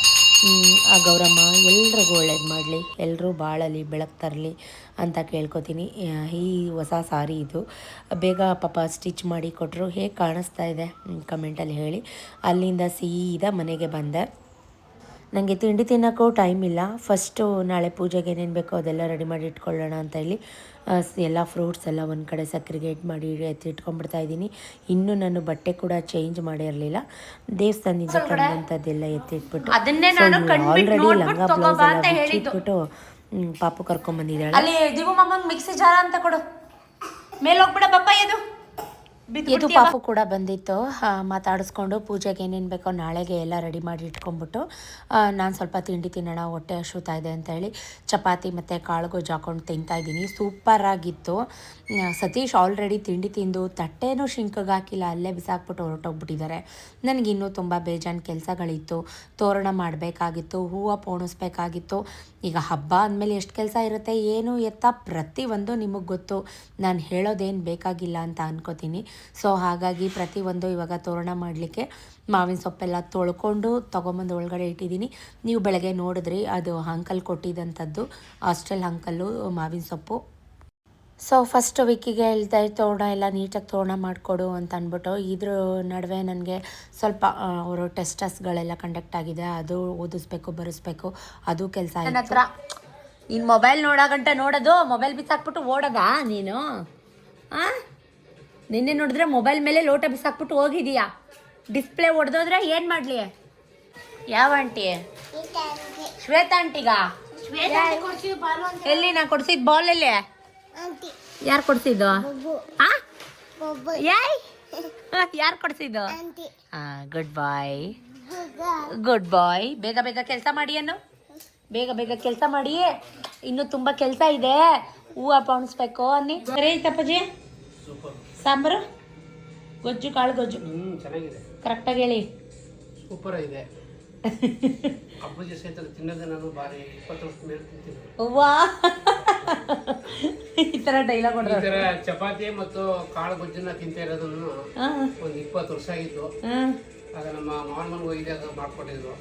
ಆ ಗೌರಮ್ಮ ಎಲ್ರಿಗೂ ಒಳ್ಳೇದು ಮಾಡಲಿ, ಎಲ್ಲರೂ ಬಾಳಲಿ, ಬೆಳಕು ತರಲಿ ಅಂತ ಕೇಳ್ಕೊತೀನಿ. ಈ ಹೊಸ ಸಾರಿ ಇದು ಬೇಗ ಪಾಪ ಸ್ಟಿಚ್ ಮಾಡಿ ಕೊಟ್ಟರು. ಹೇಗೆ ಕಾಣಿಸ್ತಾ ಇದೆ ಕಮೆಂಟಲ್ಲಿ ಹೇಳಿ. ಅಲ್ಲಿಂದ ಸೀದಾ ಮನೆಗೆ ಬಂದೆ. ನನಗೆ ತಿಂಡಿ ತಿನ್ನೋಕ್ಕೂ ಟೈಮ್ ಇಲ್ಲ. ಫಸ್ಟು ನಾಳೆ ಪೂಜೆಗೆ ಏನೇನು ಬೇಕೋ ಅದೆಲ್ಲ ರೆಡಿ ಮಾಡಿ ಇಟ್ಕೊಳ್ಳೋಣ ಅಂತ ಹೇಳಿ ಎಲ್ಲ ಫ್ರೂಟ್ಸ್ ಎಲ್ಲ ಒಂದು ಕಡೆ ಸಕ್ರಿಗೇಟ್ ಮಾಡಿ ಎತ್ತಿಟ್ಕೊಂಡ್ಬಿಡ್ತಾ ಇದ್ದೀನಿ. ಇನ್ನೂ ನಾನು ಬಟ್ಟೆ ಕೂಡ ಚೇಂಜ್ ಮಾಡಿರಲಿಲ್ಲ. ದೇವಸ್ಥಾನದಿಂದ ತಂದಂಥದ್ದೆಲ್ಲ ಎತ್ತಿಟ್ಬಿಟ್ಟು ಆಲ್ರೆಡಿ ಲಂಗ ಬ್ಲೌಸ್ ಎಲ್ಲ ಬಿಚ್ಚಿಟ್ಬಿಟ್ಟು ಪಾಪು ಕರ್ಕೊಂಬಂದಿದ್ದಾಳೆ. ಅಲ್ಲಿ ದಿವು ಮಮ್ಮಂಗೆ ಮಿಕ್ಸಿ ಜಾರ ಅಂತ ಕೊಡು, ಮೇಲೆ ಹೋಗ್ಬಿಡ ಬಪ್ಪ. ಇದು ಪಾಪು ಕೂಡ ಬಂದಿತ್ತು. ಮಾತಾಡಿಸ್ಕೊಂಡು ಪೂಜೆಗೆ ಏನೇನು ಬೇಕೋ ನಾಳೆಗೆ ಎಲ್ಲ ರೆಡಿ ಮಾಡಿ ಇಟ್ಕೊಂಡ್ಬಿಟ್ಟು ನಾನು ಸ್ವಲ್ಪ ತಿಂಡಿ ತಿನ್ನೋಣ, ಹೊಟ್ಟೆ ಹಸುತ್ತಾ ಇದೆ ಅಂತ ಹೇಳಿ ಚಪಾತಿ ಮತ್ತು ಕಾಳು ಗೊಜ್ಜು ಹಾಕೊಂಡು ತಿಂತಾಯಿದ್ದೀನಿ. ಸೂಪರಾಗಿತ್ತು. ಸತೀಶ್ ಆಲ್ರೆಡಿ ತಿಂಡಿ ತಿಂದು ತಟ್ಟೆನೂ ಶಿಂಕಿಗೆ ಹಾಕಿಲ್ಲ, ಅಲ್ಲೇ ಬಿಸಾಕ್ಬಿಟ್ಟು ಹೊರಟೋಗ್ಬಿಟ್ಟಿದ್ದಾರೆ. ನನಗಿನ್ನೂ ತುಂಬ ಬೇಜಾನ್ ಕೆಲಸಗಳಿತ್ತು. ತೋರಣ ಮಾಡಬೇಕಾಗಿತ್ತು, ಹೂವು ಪೋಣಿಸ್ಬೇಕಾಗಿತ್ತು. ಈಗ ಹಬ್ಬ ಅಂದಮೇಲೆ ಎಷ್ಟು ಕೆಲಸ ಇರುತ್ತೆ, ಏನು ಎತ್ತ ಪ್ರತಿಯೊಂದು ನಿಮಗೆ ಗೊತ್ತು. ನಾನು ಹೇಳೋದೇನು ಬೇಕಾಗಿಲ್ಲ ಅಂತ ಅನ್ಕೋತೀನಿ. ಸೊ ಹಾಗಾಗಿ ಪ್ರತಿಯೊಂದು ಇವಾಗ ತೋರಣ ಮಾಡಲಿಕ್ಕೆ ಮಾವಿನ ಸೊಪ್ಪೆಲ್ಲ ತೊಳ್ಕೊಂಡು ತೊಗೊಂಬಂದು ಒಳಗಡೆ ಇಟ್ಟಿದ್ದೀನಿ. ನೀವು ಬೆಳಗ್ಗೆ ನೋಡಿದ್ರಿ, ಅದು ಅಂಕಲ್ ಕೊಟ್ಟಿದ್ದಂಥದ್ದು, ಹಾಸ್ಟೆಲ್ ಅಂಕಲ್ಲು ಮಾವಿನ ಸೊಪ್ಪು. ಸೊ ಫಸ್ಟ್ ವೀಕಿಗೆ ಹೇಳ್ತಾ ತೋರಣ ಎಲ್ಲ ನೀಟಾಗಿ ತೋರಣ ಮಾಡಿಕೊಡು ಅಂತ ಅಂದ್ಬಿಟ್ಟು. ಇದ್ರ ನಡುವೆ ನನಗೆ ಸ್ವಲ್ಪ ಅವರು ಟೆಸ್ಟಸ್ಗಳೆಲ್ಲ ಕಂಡಕ್ಟ್ ಆಗಿದೆ, ಅದು ಓದಿಸ್ಬೇಕು, ಬರೆಸ್ಬೇಕು, ಅದು ಕೆಲಸ ನನ್ನ ಹತ್ರ. ನೀನು ಮೊಬೈಲ್ ನೋಡೋಗಂಟ ನೋಡೋದು, ಮೊಬೈಲ್ ಬಿಸಾಕ್ಬಿಟ್ಟು ಓಡೋದಾ ನೀನು? ನಿನ್ನೆ ನೋಡಿದ್ರೆ ಮೊಬೈಲ್ ಮೇಲೆ ಲೋಟ ಬಿಸಾಕ್ಬಿಟ್ಟು ಹೋಗಿದೀಯಾ. ಡಿಸ್ಪ್ಲೇ ಹೊಡೆದೋದ್ರೆ ಏನು ಮಾಡಲಿ? ಯಾವ ಆಂಟಿ? ಶ್ವೇತಾ ಆಂಟಿಗ? ಎಲ್ಲಿ ನಾ ಕೊಡ್ಸಿದ್ದು ಬಾಲ್? ಎಲ್ಲಿ? ಯಾರು ಕೊಡ್ಸಿದ್ದು? ಯಾರು ಕೊಡ್ಸಿದ್ದು? ಗುಡ್ ಬಾಯ್, ಗುಡ್ ಬಾಯ್. ಬೇಗ ಬೇಗ ಕೆಲಸ ಮಾಡಿ ಅನ್ನು, ಬೇಗ ಬೇಗ ಕೆಲಸ ಮಾಡಿ. ಇನ್ನೂ ತುಂಬ ಕೆಲಸ ಇದೆ. ಹೂವು ಪೌಣಿಸ್ಬೇಕು ಅನ್ನಿ. ಸರಿ ತಪ್ಪಜಿ. ಸಾಂಬಾರು ಗೊಜ್ಜು, ಕಾಳು ಗೊಜ್ಜು ಚೆನ್ನಾಗಿದೆ. ಕರೆಕ್ಟಾಗಿ ಹೇಳಿ. ಸೂಪರ್ ಇದೆ. ಅಪ್ಪಾಜಿ ಸಹಿತ ತಿನ್ನೋದು ನಾನು ಬಾರಿ 20 ವರ್ಷದ ಮೇಲೆ ತಿಂತೀನಿ. ವಾ, ಈ ಥರ ಡೈಲಾಗ್ ಈ ಥರ ಚಪಾತಿ ಮತ್ತು ಕಾಳು ಗೊಜ್ಜನ್ನ ತಿಂತ ಇರೋದನ್ನು ಒಂದು 20 ವರ್ಷ ಆಗಿತ್ತು. ಆಗ ನಮ್ಮ ಮಾವನ ಮನೆಗೆ ಹೋಗಿದ್ದಾಗ ಮಾಡ್ಕೊಟ್ಟಿದ್ರು.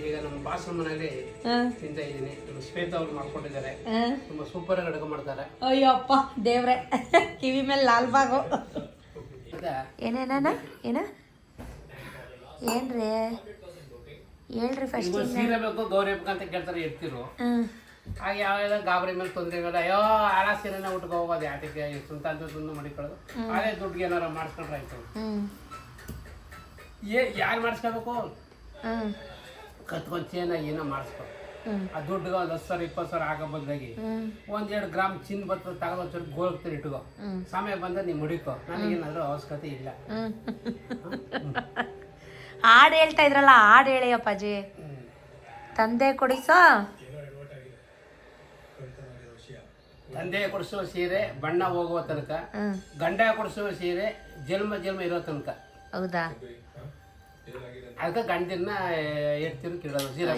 ಈಗ ನಮ್ಮ ಬಾಸನ ಮನೆಯಲ್ಲಿ ತಿಂತ ಇದ್ದೀನಿ. ನಮ್ಮ ಶ್ವೇತಾ ಅವ್ರು ಮಾಡ್ಕೊಟ್ಟಿದ್ದಾರೆ. ತುಂಬಾ ಸೂಪರ್ ಆಗಿ ಅಡುಗೆ ಮಾಡ್ತಾರೆ. ಅಯ್ಯಪ್ಪ ದೇವ್ರೆ, ಕಿವಿ ಮೇಲೆ ಲಾಲ್ ಬಾಗು. ಏನೇನ ಏನ ಏನ್ರಿ ಹೇಳ್ರಿ ಫಸ್ಟ್. ಸೀರೆ ಬೇಕು, ಗೌರಿ ಬೇಕು ಅಂತ ಕೇಳ್ತಾರೆ ಎತ್ತಿರು. ಆಗ ಯಾವೆಲ್ಲ ಗಾಬರಿ ಮೇಲೆ ತೊಂದರೆಗಳ, ಅಯ್ಯೋ ಆಳ ಸೀರೆನ ಉಟ್ಕೊ ಹೋಗೋದು ಯಾತಕ್ಕೆ ಸ್ವಂತ ಅಂತ ಮಾಡಿಕೊಳ್ಳೋದು. ಅದೇ ದುಡ್ಡಿಗೆ ಏನಾರ ಮಾಡಿಸ್ಕೊಂಡ್ರೆ ಆಯ್ತು. ಯಾರು ಮಾಡಿಸ್ಕೋಬೇಕು? ಕತ್ಕೊಂಡ್ ಚೇನ ಏನೋ ಮಾಡಿಸ್ಕೊ. ಆ ದುಡ್ಡುಗೆ ಒಂದು 10 ಸಾವಿರ 20 ಸಾವಿರ ಆಗೋ ಬದಲಾಗಿ 1-2 ಗ್ರಾಮ್ ಚಿನ್ನ ಬರ್ತದೆ ತಗೊಂಡು ಒಂಚೂರು ಗೋಳ್ತಾರೆ ಇಟ್ಕೋ. ಸಮಯ ಬಂದ ನೀವು ಮುಡಿಕೋ. ನನಗೇನಾದ್ರೂ ಅವಶ್ಯಕತೆ ಇಲ್ಲ. ಹಾಡು ಹೇಳ್ತಾ ಇದ್ರಲ್ಲ, ಹಾಡು ಹೇಳಿ ಅಪ್ಪಾಜಿ. ತಂದೆ ಕೊಡಿಸೋ, ತಂದೆ ಕೊಡಿಸುವ ಸೀರೆ ಬಣ್ಣ ಹೋಗುವ ತನಕ, ಗಂಡ ಕೊಡಿಸುವ ಸೀರೆ ಜನ್ಮ ಜನ್ಮ ಇರೋ ತನಕ. ಹೌದಾ? ಅದಕ್ಕೆ ಗಂಡನ್ನ ಎಡ್ತಿರು ಕೇಳೋದು. ಸೀರೆ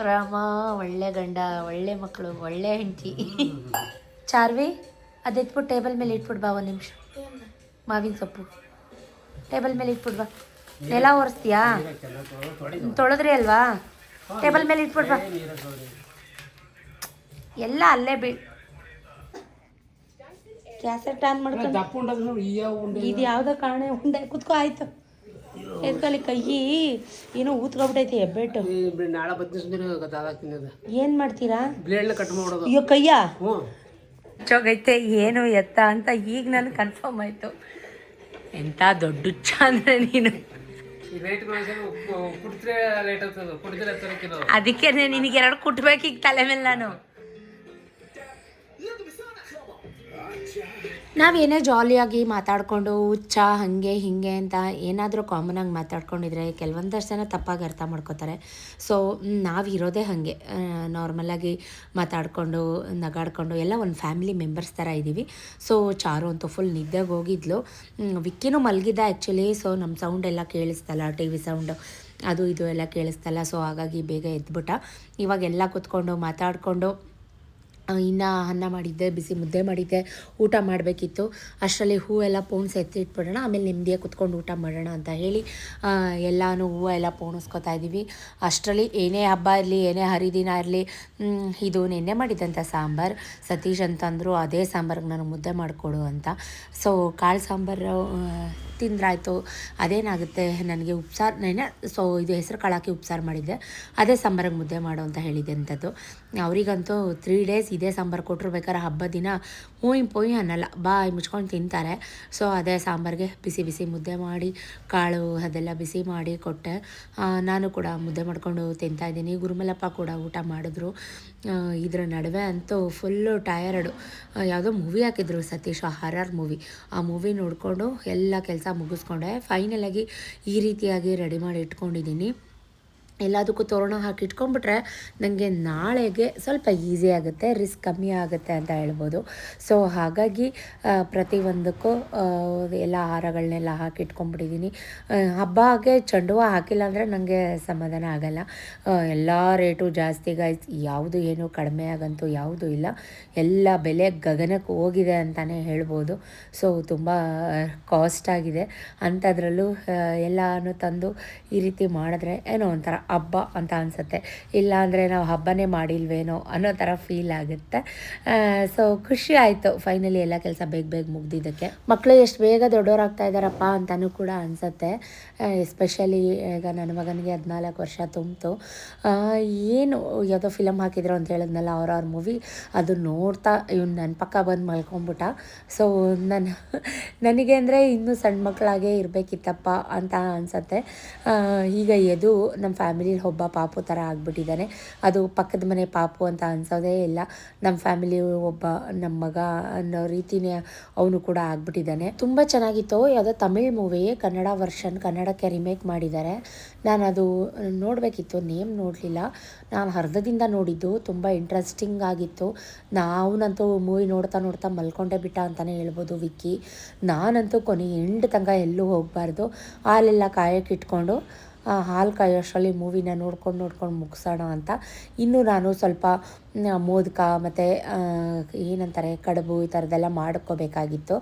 ರಾಮ, ಒಳ್ಳೆ ಗಂಡ, ಒಳ್ಳೆ ಮಕ್ಕಳು, ಒಳ್ಳೆ ಹೆಂಡತಿ. ಚಾರ್ವಿ, ಅದೆತ್ಬಿಟ್ಟು ಟೇಬಲ್ ಮೇಲೆ ಇಟ್ಬಿಟ್ಟು ಬಾ. 1 ನಿಮಿಷ. ಮಾವಿನ ಸೊಪ್ಪು ಟೇಬಲ್ ಮೇಲೆ ಇಟ್ಬಿಟ್ಟು ಬಾ. ನೆಲ ಒರೆಸ್ತೀಯಾ? ತೊಳೆದ್ರಿ ಅಲ್ವಾ? ಟೇಬಲ್ ಮೇಲೆ ಇಟ್ಬಿಟ್ಟು ಬಾ. ಎಲ್ಲ ಅಲ್ಲೇ ಕ್ಯಾಸೆಟ್ ಆನ್ ಮಾಡ್ಕೊಂಡು. ಇದು ಯಾವುದೋ ಕಾರಣ ಉಂಡೆ ಕುತ್ಕೋ. ಆಯ್ತು, ಎತ್ಕೊಳ್ಳಿ. ಕೈ ಏನೋ ಊತ್ಕೊಬಿಟ್ಟೈತಿ ಹೆಬ್ಬೆಟ್ಟು. ನಾಳೆ 15 ಏನು ಮಾಡ್ತೀರಾ? ಬ್ಲೇಡ್ನ ಕಟ್ ಮಾಡೋದು. ಅಯ್ಯೋ ಕೈಯ ಚೋಗೈತೆ ಏನು ಎತ್ತ ಅಂತ ಈಗ ನನಗೆ ಕನ್ಫರ್ಮ್ ಆಯಿತು. ಎಂಥ ದೊಡ್ಡ ಹುಚ್ಚ ಅಂದರೆ ನೀನು. ಅದಕ್ಕೆ ನಿನಗೆ 2 ಕುಟ್ಬೇಕೀಗ ತಲೆ ಮೇಲೆ. ನಾನು ನಾವೇನೇ ಜಾಲಿಯಾಗಿ ಮಾತಾಡಿಕೊಂಡು ಹುಚ್ಚ ಹಾಗೆ ಹೀಗೆ ಅಂತ ಏನಾದರೂ ಕಾಮನಾಗಿ ಮಾತಾಡ್ಕೊಂಡಿದ್ರೆ ಕೆಲವೊಂದಷ್ಟು ಜನ ತಪ್ಪಾಗಿ ಅರ್ಥ ಮಾಡ್ಕೋತಾರೆ. ಸೊ ನಾವಿರೋದೇ ಹಾಗೆ ನಾರ್ಮಲಾಗಿ ಮಾತಾಡಿಕೊಂಡು ನಗಾಡ್ಕೊಂಡು ಎಲ್ಲ ಒಂದು ಫ್ಯಾಮಿಲಿ ಮೆಂಬರ್ಸ್ ಥರ ಇದ್ದೀವಿ. ಸೊ ಚಾರು ಅಂತೂ ಫುಲ್ ನಿದ್ದೆಗೆ ಹೋಗಿದ್ಲು. ವಿಕ್ಕಿನೂ ಮಲಗಿದ್ದ ಆ್ಯಕ್ಚುಲಿ. ಸೊ ನಮ್ಮ ಸೌಂಡ್ ಎಲ್ಲ ಕೇಳಿಸ್ತಲ್ಲ, ಟಿ ವಿ ಸೌಂಡು ಅದು ಇದು ಎಲ್ಲ ಕೇಳಿಸ್ತಲ್ಲ. ಸೊ ಹಾಗಾಗಿ ಬೇಗ ಎದ್ಬಿಟ್ಟ. ಇವಾಗೆಲ್ಲ ಕೂತ್ಕೊಂಡು ಮಾತಾಡಿಕೊಂಡು ಇನ್ನು ಅನ್ನ ಮಾಡಿದ್ದೆ, ಬಿಸಿ ಮುದ್ದೆ ಮಾಡಿದ್ದೆ, ಊಟ ಮಾಡಬೇಕಿತ್ತು. ಅಷ್ಟರಲ್ಲಿ ಹೂವೆಲ್ಲ ಪೋಣಿಸಿ ಎತ್ತಿಟ್ಬಿಡೋಣ, ಆಮೇಲೆ ನೆಮ್ಮದಿಯಾಗಿ ಕುತ್ಕೊಂಡು ಊಟ ಮಾಡೋಣ ಅಂತ ಹೇಳಿ ಎಲ್ಲನೂ ಹೂವು ಎಲ್ಲ ಪೋಣಿಸ್ಕೊತಾ ಇದ್ದೀವಿ. ಅಷ್ಟರಲ್ಲಿ ಏನೇ ಹಬ್ಬ ಇರಲಿ, ಏನೇ ಹರಿದಿನ ಇರಲಿ, ಇದು ನೆನ್ನೆ ಮಾಡಿದ್ದಂಥ ಸಾಂಬಾರು ಸತೀಶ್ ಅಂತಂದರು ಅದೇ ಸಾಂಬಾರಿಗೆ ನಾನು ಮುದ್ದೆ ಮಾಡಿಕೊಡು ಅಂತ. ಸೊ ಕಾಳು ಸಾಂಬಾರು ತಿಂದ್ರಾಯ್ತು. ಅದೇನಾಗುತ್ತೆ ನನಗೆ ಉಪ್ಸಾರು ನೆನೆ, ಸೊ ಇದು ಹೆಸರು ಕಾಳು ಹಾಕಿ ಉಪ್ಸಾರು ಮಾಡಿದ್ದೆ, ಅದೇ ಸಾಂಬಾರಿಗೆ ಮುದ್ದೆ ಮಾಡು ಅಂತ ಹೇಳಿದೆ ಅಂಥದ್ದು. ಅವರಿಗಂತೂ 3 ಡೇಸ್ ಇದೇ ಸಾಂಬಾರು ಕೊಟ್ಟರು ಬೇಕಾದ್ರೆ ಹಬ್ಬದ ದಿನ ಪೋಯಿ ಅನ್ನಲ್ಲ, ಬಾಯಿ ಮುಚ್ಕೊಂಡು ತಿಂತಾರೆ. ಸೊ ಅದೇ ಸಾಂಬಾರಿಗೆ ಬಿಸಿ ಬಿಸಿ ಮುದ್ದೆ ಮಾಡಿ ಕಾಳು ಅದೆಲ್ಲ ಬಿಸಿ ಮಾಡಿ ಕೊಟ್ಟೆ. ನಾನು ಕೂಡ ಮುದ್ದೆ ಮಾಡ್ಕೊಂಡು ತಿಂತಾಯಿದ್ದೀನಿ. ಗುರುಮಲಪ್ಪ ಕೂಡ ಊಟ ಮಾಡಿದ್ರು. ಇದರ ನಡುವೆ ಅಂತೂ ಫುಲ್ಲು ಟಯರ್ಡು. ಯಾವುದೋ ಮೂವಿ ಹಾಕಿದ್ರು ಸತೀಶ್, ಹಾರರ್ ಮೂವಿ. ಆ ಮೂವಿ ನೋಡಿಕೊಂಡು ಎಲ್ಲ ಕೆಲಸ ಮುಗಿಸ್ಕೊಂಡೆ. ಫೈನಲಾಗಿ ಈ ರೀತಿಯಾಗಿ ರೆಡಿ ಮಾಡಿ ಇಟ್ಕೊಂಡಿದ್ದೀನಿ. ಎಲ್ಲದಕ್ಕೂ ತೋರಣ ಹಾಕಿ ಇಟ್ಕೊಂಡ್ಬಿಟ್ರೆ ನನಗೆ ನಾಳೆಗೆ ಸ್ವಲ್ಪ ಈಸಿ ಆಗುತ್ತೆ, ರಿಸ್ಕ್ ಕಮ್ಮಿ ಆಗುತ್ತೆ ಅಂತ ಹೇಳ್ಬೋದು. ಸೊ ಹಾಗಾಗಿ ಪ್ರತಿಯೊಂದಕ್ಕೂ ಎಲ್ಲ ಹಾರಗಳನ್ನೆಲ್ಲ ಹಾಕಿ ಇಟ್ಕೊಂಡ್ಬಿಟ್ಟಿದ್ದೀನಿ. ಹಬ್ಬಕ್ಕೆ ಚೆಂಡು ಹೂವು ಹಾಕಿಲ್ಲ ಅಂದರೆ ನನಗೆ ಸಮಾಧಾನ ಆಗೋಲ್ಲ. ಎಲ್ಲ ರೇಟು ಜಾಸ್ತಿ ಗೈಸ್, ಯಾವುದು ಏನು ಕಡಿಮೆ ಆಗಂತೂ ಯಾವುದೂ ಇಲ್ಲ. ಎಲ್ಲ ಬೆಲೆ ಗಗನಕ್ಕೆ ಹೋಗಿದೆ ಅಂತಲೇ ಹೇಳ್ಬೋದು. ಸೊ ತುಂಬ ಕಾಸ್ಟ್ ಆಗಿದೆ. ಅಂಥದ್ರಲ್ಲೂ ಎಲ್ಲನೂ ತಂದು ಈ ರೀತಿ ಮಾಡಿದ್ರೆ ಏನೋ ಒಂಥರ ಹಬ್ಬ ಅಂತ ಅನಿಸುತ್ತೆ. ಇಲ್ಲಾಂದರೆ ನಾವು ಹಬ್ಬನೇ ಮಾಡಿಲ್ವೇನೋ ಅನ್ನೋ ಥರ ಫೀಲ್ ಆಗುತ್ತೆ. ಸೊ ಖುಷಿ ಆಯಿತು ಫೈನಲಿ ಎಲ್ಲ ಕೆಲಸ ಬೇಗ ಮುಗ್ದಿದ್ದಕ್ಕೆ. ಮಕ್ಕಳು ಎಷ್ಟು ಬೇಗ ದೊಡ್ಡವರಾಗ್ತಾ ಇದ್ದಾರಪ್ಪ ಅಂತಲೂ ಕೂಡ ಅನಿಸುತ್ತೆ. ಎಸ್ಪೆಷಲಿ ಈಗ ನನ್ನ ಮಗನಿಗೆ 14 ವರ್ಷ ತುಂಬಿತು. ಏನು ಯಾವುದೋ ಫಿಲಮ್ ಹಾಕಿದ್ರು ಅಂತ ಹೇಳಿದ್ನಲ್ಲ, ಅವ್ರ ಮೂವಿ, ಅದು ನೋಡ್ತಾ ಇವ್ನು ನನ್ನ ಪಕ್ಕ ಬಂದು ಮಲ್ಕೊಂಬಿಟ್ಟ. ಸೊ ನನಗೆ ಅಂದರೆ ಇನ್ನೂ ಸಣ್ಣ ಮಕ್ಕಳಾಗೇ ಇರಬೇಕಿತ್ತಪ್ಪ ಅಂತ ಅನಿಸುತ್ತೆ. ಈಗ ಎದು ನಮ್ಮ ಫ್ಯಾಮಿಲಿ ಒಬ್ಬ ಪಾಪು ಥರ ಆಗಿಬಿಟ್ಟಿದ್ದಾನೆ. ಅದು ಪಕ್ಕದ ಮನೆ ಪಾಪು ಅಂತ ಅನ್ಸೋದೇ ಇಲ್ಲ. ನಮ್ಮ ಫ್ಯಾಮಿಲಿ ಒಬ್ಬ ನಮ್ಮ ಮಗ ಅನ್ನೋ ರೀತಿನೇ ಅವನು ಕೂಡ ಆಗಿಬಿಟ್ಟಿದ್ದಾನೆ. ತುಂಬ ಚೆನ್ನಾಗಿತ್ತು. ಯಾವುದೋ ತಮಿಳ್ ಮೂವಿ ಕನ್ನಡ ವರ್ಷನ್, ಕನ್ನಡಕ್ಕೆ ರಿಮೇಕ್ ಮಾಡಿದ್ದಾರೆ. ನಾನು ಅದು ನೋಡಬೇಕಿತ್ತು, ನೇಮ್ ನೋಡಲಿಲ್ಲ. ನಾನು ಅರ್ಧದಿಂದ ನೋಡಿದ್ದು. ತುಂಬ ಇಂಟ್ರೆಸ್ಟಿಂಗ್ ಆಗಿತ್ತು. ನಾವನಂತೂ ಮೂವಿ ನೋಡ್ತಾ ಮಲ್ಕೊಂಡೇ ಬಿಟ್ಟ ಅಂತಲೇ ಹೇಳ್ಬೋದು ವಿಕ್ಕಿ. ನಾನಂತೂ ಕೊನೆ ಎಂಡ್ ತನಕ ಎಲ್ಲೂ ಹೋಗಬಾರ್ದು, ಹಾಲೆಲ್ಲ ಕಾಯಕ್ಕೆ ಇಟ್ಕೊಂಡು ಹಾಲು ಕಾಯೋಷ್ಟರಲ್ಲಿ ಮೂವಿನ ನೋಡ್ಕೊಂಡು ಮುಗಿಸೋಣ ಅಂತ. ಇನ್ನೂ ನಾನು ಸ್ವಲ್ಪ ಮೋದಕ ಮತ್ತು ಏನಂತಾರೆ ಕಡುಬು ಈ ಥರದ್ದೆಲ್ಲ ಮಾಡ್ಕೋಬೇಕಾಗಿತ್ತು.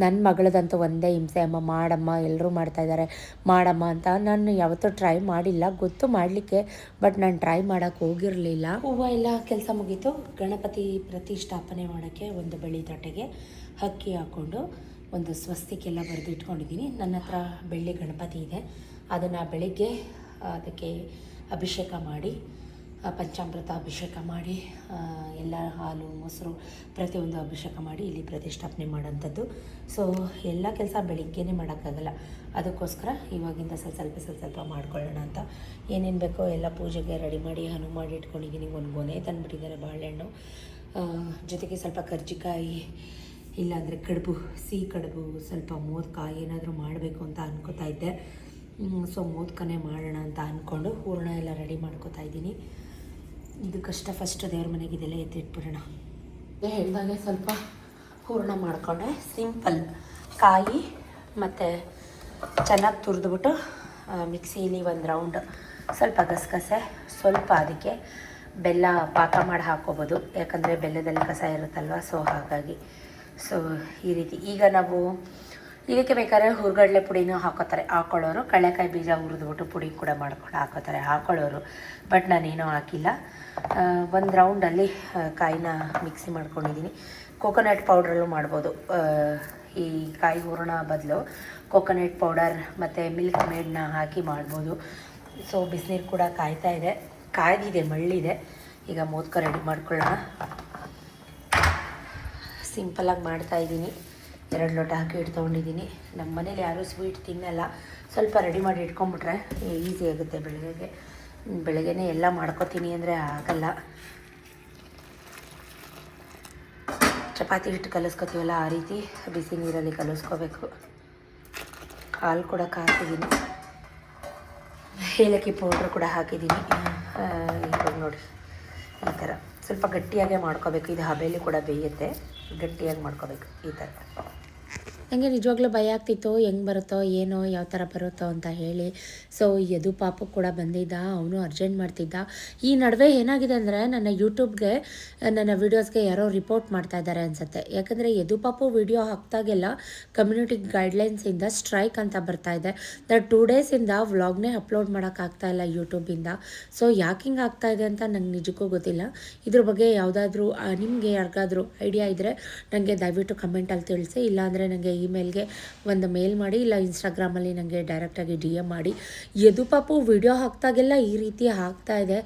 ನನ್ನ ಮಗಳದಂತೂ ಒಂದೇ ಹಿಂಸೆ, ಅಮ್ಮ ಮಾಡಮ್ಮ, ಎಲ್ಲರೂ ಮಾಡ್ತಾಯಿದ್ದಾರೆ ಮಾಡಮ್ಮ ಅಂತ. ನಾನು ಯಾವತ್ತೂ ಟ್ರೈ ಮಾಡಿಲ್ಲ, ಗೊತ್ತು ಮಾಡಲಿಕ್ಕೆ, ಬಟ್ ನಾನು ಟ್ರೈ ಮಾಡೋಕ್ಕೆ ಹೋಗಿರಲಿಲ್ಲ. ಹೂವು ಎಲ್ಲ ಕೆಲಸ ಮುಗೀತು. ಗಣಪತಿ ಪ್ರತಿಷ್ಠಾಪನೆ ಮಾಡೋಕ್ಕೆ ಒಂದು ಬೆಳ್ಳಿ ತಟ್ಟೆಗೆ ಅಕ್ಕಿ ಹಾಕ್ಕೊಂಡು ಒಂದು ಸ್ವಸ್ತಿಕೆಲ್ಲ ಬರೆದು ಇಟ್ಕೊಂಡಿದ್ದೀನಿ. ನನ್ನ ಹತ್ರ ಬೆಳ್ಳಿ ಗಣಪತಿ ಇದೆ. ಅದನ್ನು ಬೆಳಿಗ್ಗೆ ಅದಕ್ಕೆ ಅಭಿಷೇಕ ಮಾಡಿ, ಪಂಚಾಮೃತ ಅಭಿಷೇಕ ಮಾಡಿ, ಎಲ್ಲ ಹಾಲು ಮೊಸರು ಪ್ರತಿಯೊಂದು ಅಭಿಷೇಕ ಮಾಡಿ ಇಲ್ಲಿ ಪ್ರತಿಷ್ಠಾಪನೆ ಮಾಡೋಂಥದ್ದು. ಸೊ ಎಲ್ಲ ಕೆಲಸ ಬೆಳಿಗ್ಗೆನೇ ಮಾಡೋಕ್ಕಾಗಲ್ಲ, ಅದಕ್ಕೋಸ್ಕರ ಇವಾಗಿಂದ ಸ್ವಲ್ಪ ಮಾಡ್ಕೊಳ್ಳೋಣ ಅಂತ. ಏನೇನು ಬೇಕೋ ಎಲ್ಲ ಪೂಜೆಗೆ ರೆಡಿ ಮಾಡಿ ಮಾಡಿ ಇಟ್ಕೊಂಡಿದ್ದೀನಿ. ಒಂದು ಗೊನೆ ತಂದುಬಿಟ್ಟಿದ್ದಾರೆ ಬಾಳೆಹಣ್ಣು, ಜೊತೆಗೆ ಸ್ವಲ್ಪ ಕರ್ಜಿಕಾಯಿ, ಇಲ್ಲಾಂದರೆ ಕಡುಬು, ಸಿಹಿ ಕಡುಬು, ಸ್ವಲ್ಪ ಮೋದಕ ಏನಾದರೂ ಮಾಡಬೇಕು ಅಂತ ಅನ್ಕೋತಾ ಇದ್ದೆ. ಸೊ ಮೋದಕನೇ ಮಾಡೋಣ ಅಂತ ಅಂದ್ಕೊಂಡು ಹೂರಣ ಎಲ್ಲ ರೆಡಿ ಮಾಡ್ಕೋತಾ ಇದ್ದೀನಿ. ಇದಕ್ಕಷ್ಟ ಫಸ್ಟ್ ದೇವ್ರ ಮನೆಗೆ ಇದೆಲ್ಲ ಎತ್ತಿಟ್ಬಿಡೋಣ. ಹೇಳಿದಾಗೆ ಸ್ವಲ್ಪ ಹೂರಣ ಮಾಡಿಕೊಂಡೆ. ಸಿಂಪಲ್ ಕಾಯಿ ಮತ್ತು ಚೆನ್ನಾಗಿ ತುರಿದ್ಬಿಟ್ಟು ಮಿಕ್ಸಿಲಿ ಒಂದು ರೌಂಡ್ ಸ್ವಲ್ಪ ಗಸಗಸೆ, ಸ್ವಲ್ಪ ಅದಕ್ಕೆ ಬೆಲ್ಲ ಪಾಕ ಮಾಡಿ ಹಾಕ್ಕೋಬೋದು, ಯಾಕಂದರೆ ಬೆಲ್ಲದಲ್ಲಿ ಕಸ ಇರುತ್ತಲ್ವ. ಸೊ ಹಾಗಾಗಿ ಸೊ ಈ ರೀತಿ. ಈಗ ನಾವು ಇದಕ್ಕೆ ಬೇಕಾದ್ರೆ ಹುರ್ಗಡ್ಲೆ ಪುಡಿನೂ ಹಾಕೊಳ್ಳೋರು, ಕಡಲೆಕಾಯಿ ಬೀಜ ಹುರಿದ್ಬಿಟ್ಟು ಪುಡಿ ಕೂಡ ಮಾಡ್ಕೊಂಡು ಹಾಕೊಳ್ಳೋರು, ಬಟ್ ನಾನೇನೂ ಹಾಕಿಲ್ಲ. ಒಂದು ರೌಂಡಲ್ಲಿ ಕಾಯಿನ ಮಿಕ್ಸಿ ಮಾಡ್ಕೊಂಡಿದ್ದೀನಿ. ಕೋಕೋನಟ್ ಪೌಡ್ರಲ್ಲೂ ಮಾಡ್ಬೋದು. ಈ ಕಾಯಿ ಹೂರಣ ಬದಲು ಕೋಕೋನಟ್ ಪೌಡರ್ ಮತ್ತು ಮಿಲ್ಕ್ ಮೇಡನ್ನ ಹಾಕಿ ಮಾಡ್ಬೋದು. ಸೊ ಬಿಸಿನೀರು ಕೂಡ ಕಾಯ್ದಿದೆ, ಮಳ್ಳಿದೆ. ಈಗ ಮೋದಕ ರೆಡಿ ಮಾಡ್ಕೊಳ್ಳೋಣ. ಸಿಂಪಲಾಗಿ ಮಾಡ್ತಾಯಿದ್ದೀನಿ. 2 ಲೋಟ ಹಾಕಿ ಇಟ್ಕೊಂಡಿದ್ದೀನಿ. ನಮ್ಮ ಮನೇಲಿ ಯಾರೂ ಸ್ವೀಟ್ ತಿನ್ನಲ್ಲ, ಸ್ವಲ್ಪ ರೆಡಿ ಮಾಡಿ ಇಟ್ಕೊಂಡ್ಬಿಟ್ರೆ ಈಸಿ ಆಗುತ್ತೆ. ಬೆಳಗ್ಗೆನೇ ಎಲ್ಲ ಮಾಡ್ಕೋತೀನಿ ಅಂದರೆ ಆಗಲ್ಲ. ಚಪಾತಿ ಹಿಟ್ಟು ಕಲಿಸ್ಕೊತೀವಲ್ಲ ಆ ರೀತಿ ಬಿಸಿ ನೀರಲ್ಲಿ ಕಲಿಸ್ಕೋಬೇಕು. ಹಾಲು ಕೂಡ ಹಾಕಿದ್ದೀನಿ, ಏಲಕ್ಕಿ ಪೌಡ್ರ್ ಕೂಡ ಹಾಕಿದ್ದೀನಿ. ಇವಾಗ ನೋಡಿ ಈ ಥರ ಸ್ವಲ್ಪ ಗಟ್ಟಿಯಾಗೇ ಮಾಡ್ಕೋಬೇಕು. ಇದು ಹಬೆಯಲ್ಲಿ ಕೂಡ ಬೇಯುತ್ತೆ, ಗಟ್ಟಿಯಾಗಿ ಮಾಡ್ಕೋಬೇಕು ಈ ಥರ. ನನಗೆ ನಿಜವಾಗ್ಲೂ ಭಯ ಆಗ್ತಿತ್ತು, ಹೆಂಗೆ ಬರುತ್ತೋ ಏನೋ, ಯಾವ ಥರ ಬರುತ್ತೋ ಅಂತ ಹೇಳಿ. ಸೊ ಯದು ಪಾಪು ಕೂಡ ಬಂದಿದ್ದ, ಅವನು ಅರ್ಜೆಂಟ್ ಮಾಡ್ತಿದ್ದ. ಈ ನಡುವೆ ಏನಾಗಿದೆ ಅಂದರೆ ನನ್ನ ಯೂಟ್ಯೂಬ್ಗೆ, ನನ್ನ ವೀಡಿಯೋಸ್ಗೆ ಯಾರೋ ರಿಪೋರ್ಟ್ ಮಾಡ್ತಾ ಇದ್ದಾರೆ ಅನಿಸುತ್ತೆ. ಯಾಕಂದರೆ ಯದು ಪಾಪು ವೀಡಿಯೋ ಹಾಕಿದಾಗೆಲ್ಲ ಕಮ್ಯುನಿಟಿ ಗೈಡ್ಲೈನ್ಸಿಂದ ಸ್ಟ್ರೈಕ್ ಅಂತ ಬರ್ತಾ ಇದೆ. 2 ಡೇಸಿಂದ ವ್ಲಾಗ್ನೇ ಅಪ್ಲೋಡ್ ಮಾಡೋಕ್ಕಾಗ್ತಾಯಿಲ್ಲ ಯೂಟ್ಯೂಬಿಂದ. ಸೊ ಯಾಕೆ ಹಿಂಗೆ ಆಗ್ತಾಯಿದೆ ಅಂತ ನಂಗೆ ನಿಜಕ್ಕೂ ಗೊತ್ತಿಲ್ಲ. ಇದ್ರ ಬಗ್ಗೆ ಯಾವುದಾದ್ರೂ ನಿಮಗೆ ಯಾರಿಗಾದ್ರೂ ಐಡಿಯಾ ಇದ್ದರೆ ನನಗೆ ದಯವಿಟ್ಟು ಕಮೆಂಟಲ್ಲಿ ತಿಳಿಸಿ. ಇಲ್ಲಾಂದರೆ ನನಗೆ ಇಮೇಲ್ಗೆ ಒಂದು ಮೇಲ್ ಮಾಡಿ, ಇಲ್ಲ ಇನ್ಸ್ಟಾಗ್ರಾಮಲ್ಲಿ ನನಗೆ ಡೈರೆಕ್ಟಾಗಿ DM ಮಾಡಿ. ಯದು ಪಾಪು ವಿಡಿಯೋ ಹಾಕ್ದಾಗೆಲ್ಲ ಈ ರೀತಿ ಆಗ್ತಾ ಇದೆ.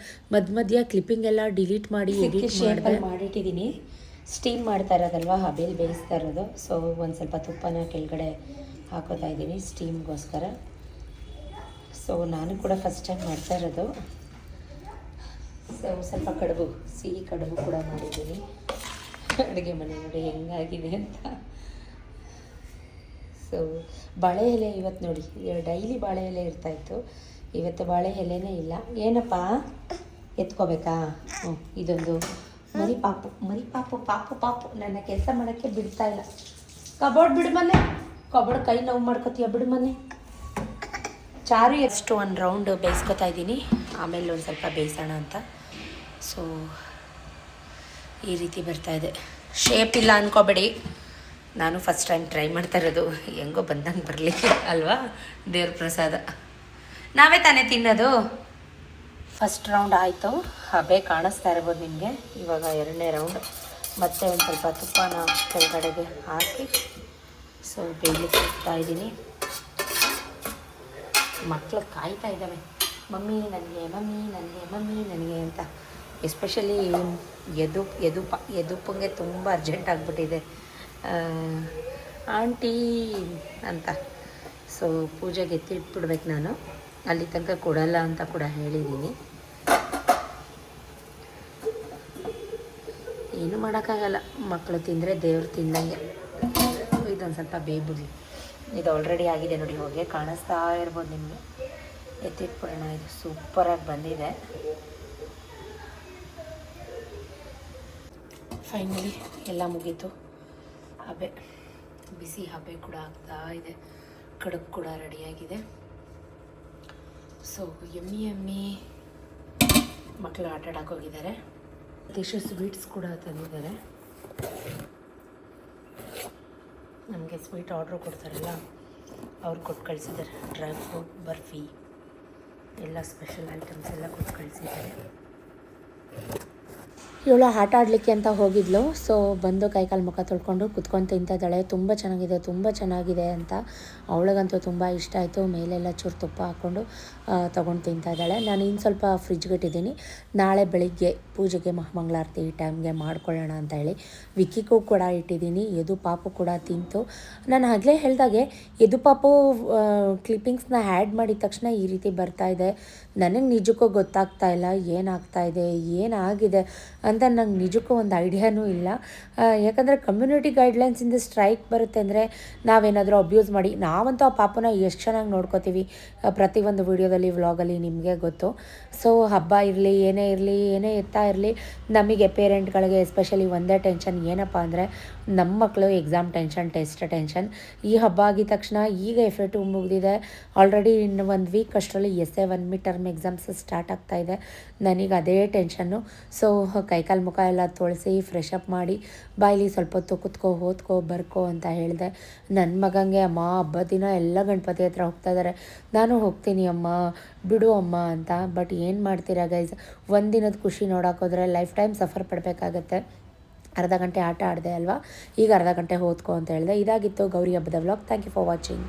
ಮಧ್ಯ ಕ್ಲಿಪ್ಪಿಂಗ್ ಎಲ್ಲ ಡಿಲೀಟ್ ಮಾಡಿ ಎಡಿಟ್ ಮಾಡಿಟ್ಟಿದ್ದೀನಿ. ಸ್ಟೀಮ್ ಮಾಡ್ತಾ ಇರೋದಲ್ವ, ಹಬೇಲಿ ಬೇಯಿಸ್ತಾ ಇರೋದು. ಸೊ ಒಂದು ಸ್ವಲ್ಪ ತುಪ್ಪನ ಕೆಳಗಡೆ ಹಾಕೋತಾ ಇದ್ದೀನಿ ಸ್ಟೀಮ್ಗೋಸ್ಕರ. ಸೊ ನಾನು ಕೂಡ ಫಸ್ಟ್ ಟೈಮ್ ಮಾಡ್ತಾ ಇರೋದು. ಸೊ ಸ್ವಲ್ಪ ಕಡುಬು, ಸಿಹಿ ಕಡುಬು ಕೂಡ ಮಾಡಿದ್ದೀನಿ. ಅಡುಗೆ ಮನೆ ನೋಡಿ ಹೆಂಗಾಗಿದೆ ಅಂತ. ಸೊ ಬಾಳೆ ಎಲೆ ಇವತ್ತು ನೋಡಿ, ಡೈಲಿ ಬಾಳೆ ಎಲೆ ಇರ್ತಾಯಿತ್ತು, ಇವತ್ತು ಬಾಳೆ ಎಲೆನೇ ಇಲ್ಲ. ಏನಪ್ಪ ಎತ್ಕೋಬೇಕಾ? ಇದೊಂದು ಮರಿ ಪಾಪು ನನ್ನ ಕೆಲಸ ಮಾಡೋಕ್ಕೆ ಬಿಡ್ತಾ ಇಲ್ಲ. ಕಬೋರ್ಡ್ ಬಿಡು ಮನೆ, ಕಬೋರ್ಡ್ ಕೈ ನೋವು ಮಾಡ್ಕೋತೀಯ, ಬಿಡು ಮನೆ. ಚಾರು ಎಷ್ಟು ಒಂದು ರೌಂಡ್ ಬೇಯಿಸ್ಕೊತಾ ಇದ್ದೀನಿ, ಆಮೇಲೆ ಒಂದು ಸ್ವಲ್ಪ ಬೇಯಿಸೋಣ ಅಂತ. ಸೊ ಈ ರೀತಿ ಬರ್ತಾಯಿದೆ. ಶೇಪ್ ಇಲ್ಲ ಅಂದ್ಕೋಬೇಡಿ, ನಾನು ಫಸ್ಟ್ ಟೈಮ್ ಟ್ರೈ ಮಾಡ್ತಾ ಇರೋದು. ಹೆಂಗೋ ಬಂದಂಗೆ ಬರಲಿ ಅಲ್ವಾ, ದೇವ್ರ ಪ್ರಸಾದ. ನಾವೇ ತಾನೇ ತಿನ್ನೋದು. ಫಸ್ಟ್ ರೌಂಡ್ ಆಯಿತು, ಹಬೆ ಕಾಣಿಸ್ತಾ ಇರ್ಬೋದು ನಿಮಗೆ. ಇವಾಗ 2ನೇ ರೌಂಡ್. ಮತ್ತೆ ಒಂದು ಸ್ವಲ್ಪ ತುಪ್ಪನ ಕೆಳಗಡೆಗೆ ಹಾಕಿ ಸೊ ಬೇಯಲಿಕ್ಕೆ ಇಡ್ತಾ ಇದ್ದೀನಿ. ಮಕ್ಕಳು ಕಾಯ್ತಾ ಇದ್ದಾವೆ, ಮಮ್ಮಿ ನನಗೆ ಅಂತ. ಎಸ್ಪೆಷಲಿ ಯದುಪ್ಪಂಗೆ ತುಂಬ ಅರ್ಜೆಂಟ್ ಆಗಿಬಿಟ್ಟಿದೆ ಆಂಟಿ ಅಂತ. ಸೊ ಪೂಜೆಗೆ ಎತ್ತಿಟ್ಬಿಡ್ಬೇಕು ನಾನು, ಅಲ್ಲಿ ತನಕ ಕೊಡಲ್ಲ ಅಂತ ಕೂಡ ಹೇಳಿದ್ದೀನಿ. ಏನು ಮಾಡೋಕ್ಕಾಗಲ್ಲ, ಮಕ್ಕಳು ತಿಂದರೆ ದೇವ್ರು ತಿಂದಂಗೆ. ಇದೊಂದು ಸ್ವಲ್ಪ ಬೇಯ್ಬಿಡ್ಲಿ. ಇದು ಆಲ್ರೆಡಿ ಆಗಿದೆ ನೋಡಿ, ಹೋಗಿ ಕಾಣಿಸ್ತಾ ಇರ್ಬೋದು ನಿಮಗೆ. ಎತ್ತಿಟ್ಬಿಡೋಣ. ಇದು ಸೂಪರಾಗಿ ಬಂದಿದೆ. ಫೈನಲಿ ಎಲ್ಲ ಮುಗೀತು. ಹಬೆ ಬಿಸಿ ಹಬೆ ಕೂಡ ಆಗ್ತಾ ಇದೆ, ಕಡುಬು ಕೂಡ ರೆಡಿಯಾಗಿದೆ. ಸೊ ಯಮ್ಮಿ ಮಕ್ಕಳು ಆಟ ಆಡೋಕೆ ಹೋಗಿದ್ದಾರೆ. ಇಷ್ಟು ಸ್ವೀಟ್ಸ್ ಕೂಡ ತಂದಿದ್ದಾರೆ. ನಮಗೆ ಸ್ವೀಟ್ ಆರ್ಡ್ರ್ ಕೊಡ್ತಾರಲ್ಲ, ಅವ್ರು ಕೊಟ್ಟು ಕಳಿಸಿದ್ದಾರೆ. ಡ್ರೈ ಫ್ರೂಟ್ ಬರ್ಫಿ ಎಲ್ಲ ಸ್ಪೆಷಲ್ ಐಟಮ್ಸ್ ಎಲ್ಲ ಕೊಟ್ಟು ಕಳಿಸಿದ್ದಾರೆ. ಇವಳು ಆಟ ಆಡಲಿಕ್ಕೆ ಅಂತ ಹೋಗಿದ್ಲು. ಸೊ ಬಂದು ಕೈಕಾಲು ಮುಖ ತೊಳ್ಕೊಂಡು ಕುತ್ಕೊಂಡು ತಿಂತಿದ್ದಾಳೆ. ತುಂಬ ಚೆನ್ನಾಗಿದೆ ಅಂತ. ಅವಳಿಗಂತೂ ತುಂಬ ಇಷ್ಟ ಆಯಿತು. ಮೇಲೆಲ್ಲ ಚೂರು ತುಪ್ಪ ಹಾಕ್ಕೊಂಡು ತೊಗೊಂಡು ತಿಂತಾಯಿದ್ದಾಳೆ. ನಾನು ಇನ್ನು ಸ್ವಲ್ಪ ಫ್ರಿಜ್ಗೆ ಇಟ್ಟಿದ್ದೀನಿ, ನಾಳೆ ಬೆಳಿಗ್ಗೆ ಪೂಜೆಗೆ ಮಹಾಮಂಗಳಾರತಿ ಈ ಟೈಮ್ಗೆ ಮಾಡ್ಕೊಳ್ಳೋಣ ಅಂತ ಹೇಳಿ. ವಿಕ್ಕಿಗೂ ಕೂಡ ಇಟ್ಟಿದ್ದೀನಿ. ಯದು ಪಾಪು ಕೂಡ ತಿಂತು. ನಾನು ಆಗಲೇ ಹೇಳಿದಾಗೆ ಯದು ಪಾಪು ಕ್ಲಿಪ್ಪಿಂಗ್ಸ್ನ ಆ್ಯಡ್ ಮಾಡಿದ ತಕ್ಷಣ ಈ ರೀತಿ ಬರ್ತಾಯಿದೆ. ನನಗೆ ನಿಜಕ್ಕೂ ಗೊತ್ತಾಗ್ತಾ ಇಲ್ಲ ಏನಾಗ್ತಾಯಿದೆ, ಏನಾಗಿದೆ ಅಂತ. ನಂಗೆ ನಿಜಕ್ಕೂ ಒಂದು ಐಡಿಯಾನೂ ಇಲ್ಲ. ಯಾಕಂದರೆ ಕಮ್ಯುನಿಟಿ ಗೈಡ್ಲೈನ್ಸಿಂದ ಸ್ಟ್ರೈಕ್ ಬರುತ್ತೆ ಅಂದರೆ ನಾವೇನಾದರೂ ಅಬ್ಯೂಸ್ ಮಾಡಿ, ನಾವಂತೂ ಆ ಪಾಪನ ಎಷ್ಟು ಚೆನ್ನಾಗಿ ನೋಡ್ಕೋತೀವಿ ಪ್ರತಿಯೊಂದು ವೀಡಿಯೋದಲ್ಲಿ, ವ್ಲಾಗಲ್ಲಿ ನಿಮಗೆ ಗೊತ್ತು. ಸೊ ಹಬ್ಬ ಇರಲಿ, ಏನೇ ಇರಲಿ, ಏನೇ ಎತ್ತಾ ಇರಲಿ, ನಮಗೆ ಪೇರೆಂಟ್ಗಳಿಗೆ ಎಸ್ಪೆಷಲಿ ಒಂದೇ ಟೆನ್ಷನ್ ಏನಪ್ಪ ಅಂದರೆ ನಮ್ಮ ಮಕ್ಕಳು ಎಕ್ಸಾಮ್ ಟೆನ್ಷನ್, ಟೆಸ್ಟ್ ಟೆನ್ಷನ್. ಈ ಹಬ್ಬ ಆಗಿದ ತಕ್ಷಣ ಈಗ FA2 ಮುಗಿದಿದೆ ಆಲ್ರೆಡಿ. ಇನ್ನು 1 ವೀಕ್ ಅಷ್ಟರಲ್ಲಿ essay 1 mid term exams start ಆಗ್ತಾಯಿದೆ. ನನಗೆ ಅದೇ ಟೆನ್ಷನ್ನು. ಸೊ ಕೈಕಾಲು ಮುಖ ಎಲ್ಲ ತೊಳೆಸಿ ಫ್ರೆಶ್ ಅಪ್ ಮಾಡಿ, ಬಾಯಿಲಿ ಸ್ವಲ್ಪ ಹೊತ್ತು ಕುತ್ಕೋ, ಓದ್ಕೋ, ಬರ್ಕೋ ಅಂತ ಹೇಳಿದೆ. ನನ್ನ ಮಗಂಗೆ ಅಮ್ಮ ಹಬ್ಬದ ದಿನ ಎಲ್ಲ ಗಣಪತಿ ಹತ್ರ ಹೋಗ್ತಾ ಇದ್ದಾರೆ, ನಾನು ಹೋಗ್ತೀನಿ ಅಮ್ಮ, ಬಿಡು ಅಮ್ಮ ಅಂತ. ಬಟ್ ಏನು ಮಾಡ್ತೀರಾ ಗೈಸ್, ಒಂದಿನದ ಖುಷಿ ನೋಡೋಕೋದ್ರೆ ಲೈಫ್ ಟೈಮ್ ಸಫರ್ ಪಡಬೇಕಾಗತ್ತೆ. ಅರ್ಧ ಗಂಟೆ ಆಟ ಆಡಿದೆ ಅಲ್ವಾ, ಈಗ ಅರ್ಧ ಗಂಟೆ ಓದ್ಕೋ ಅಂತ ಹೇಳಿದೆ. ಇದಾಗಿತ್ತು ಗೌರಿ ಹಬ್ಬದ vlog. Thank you for watching.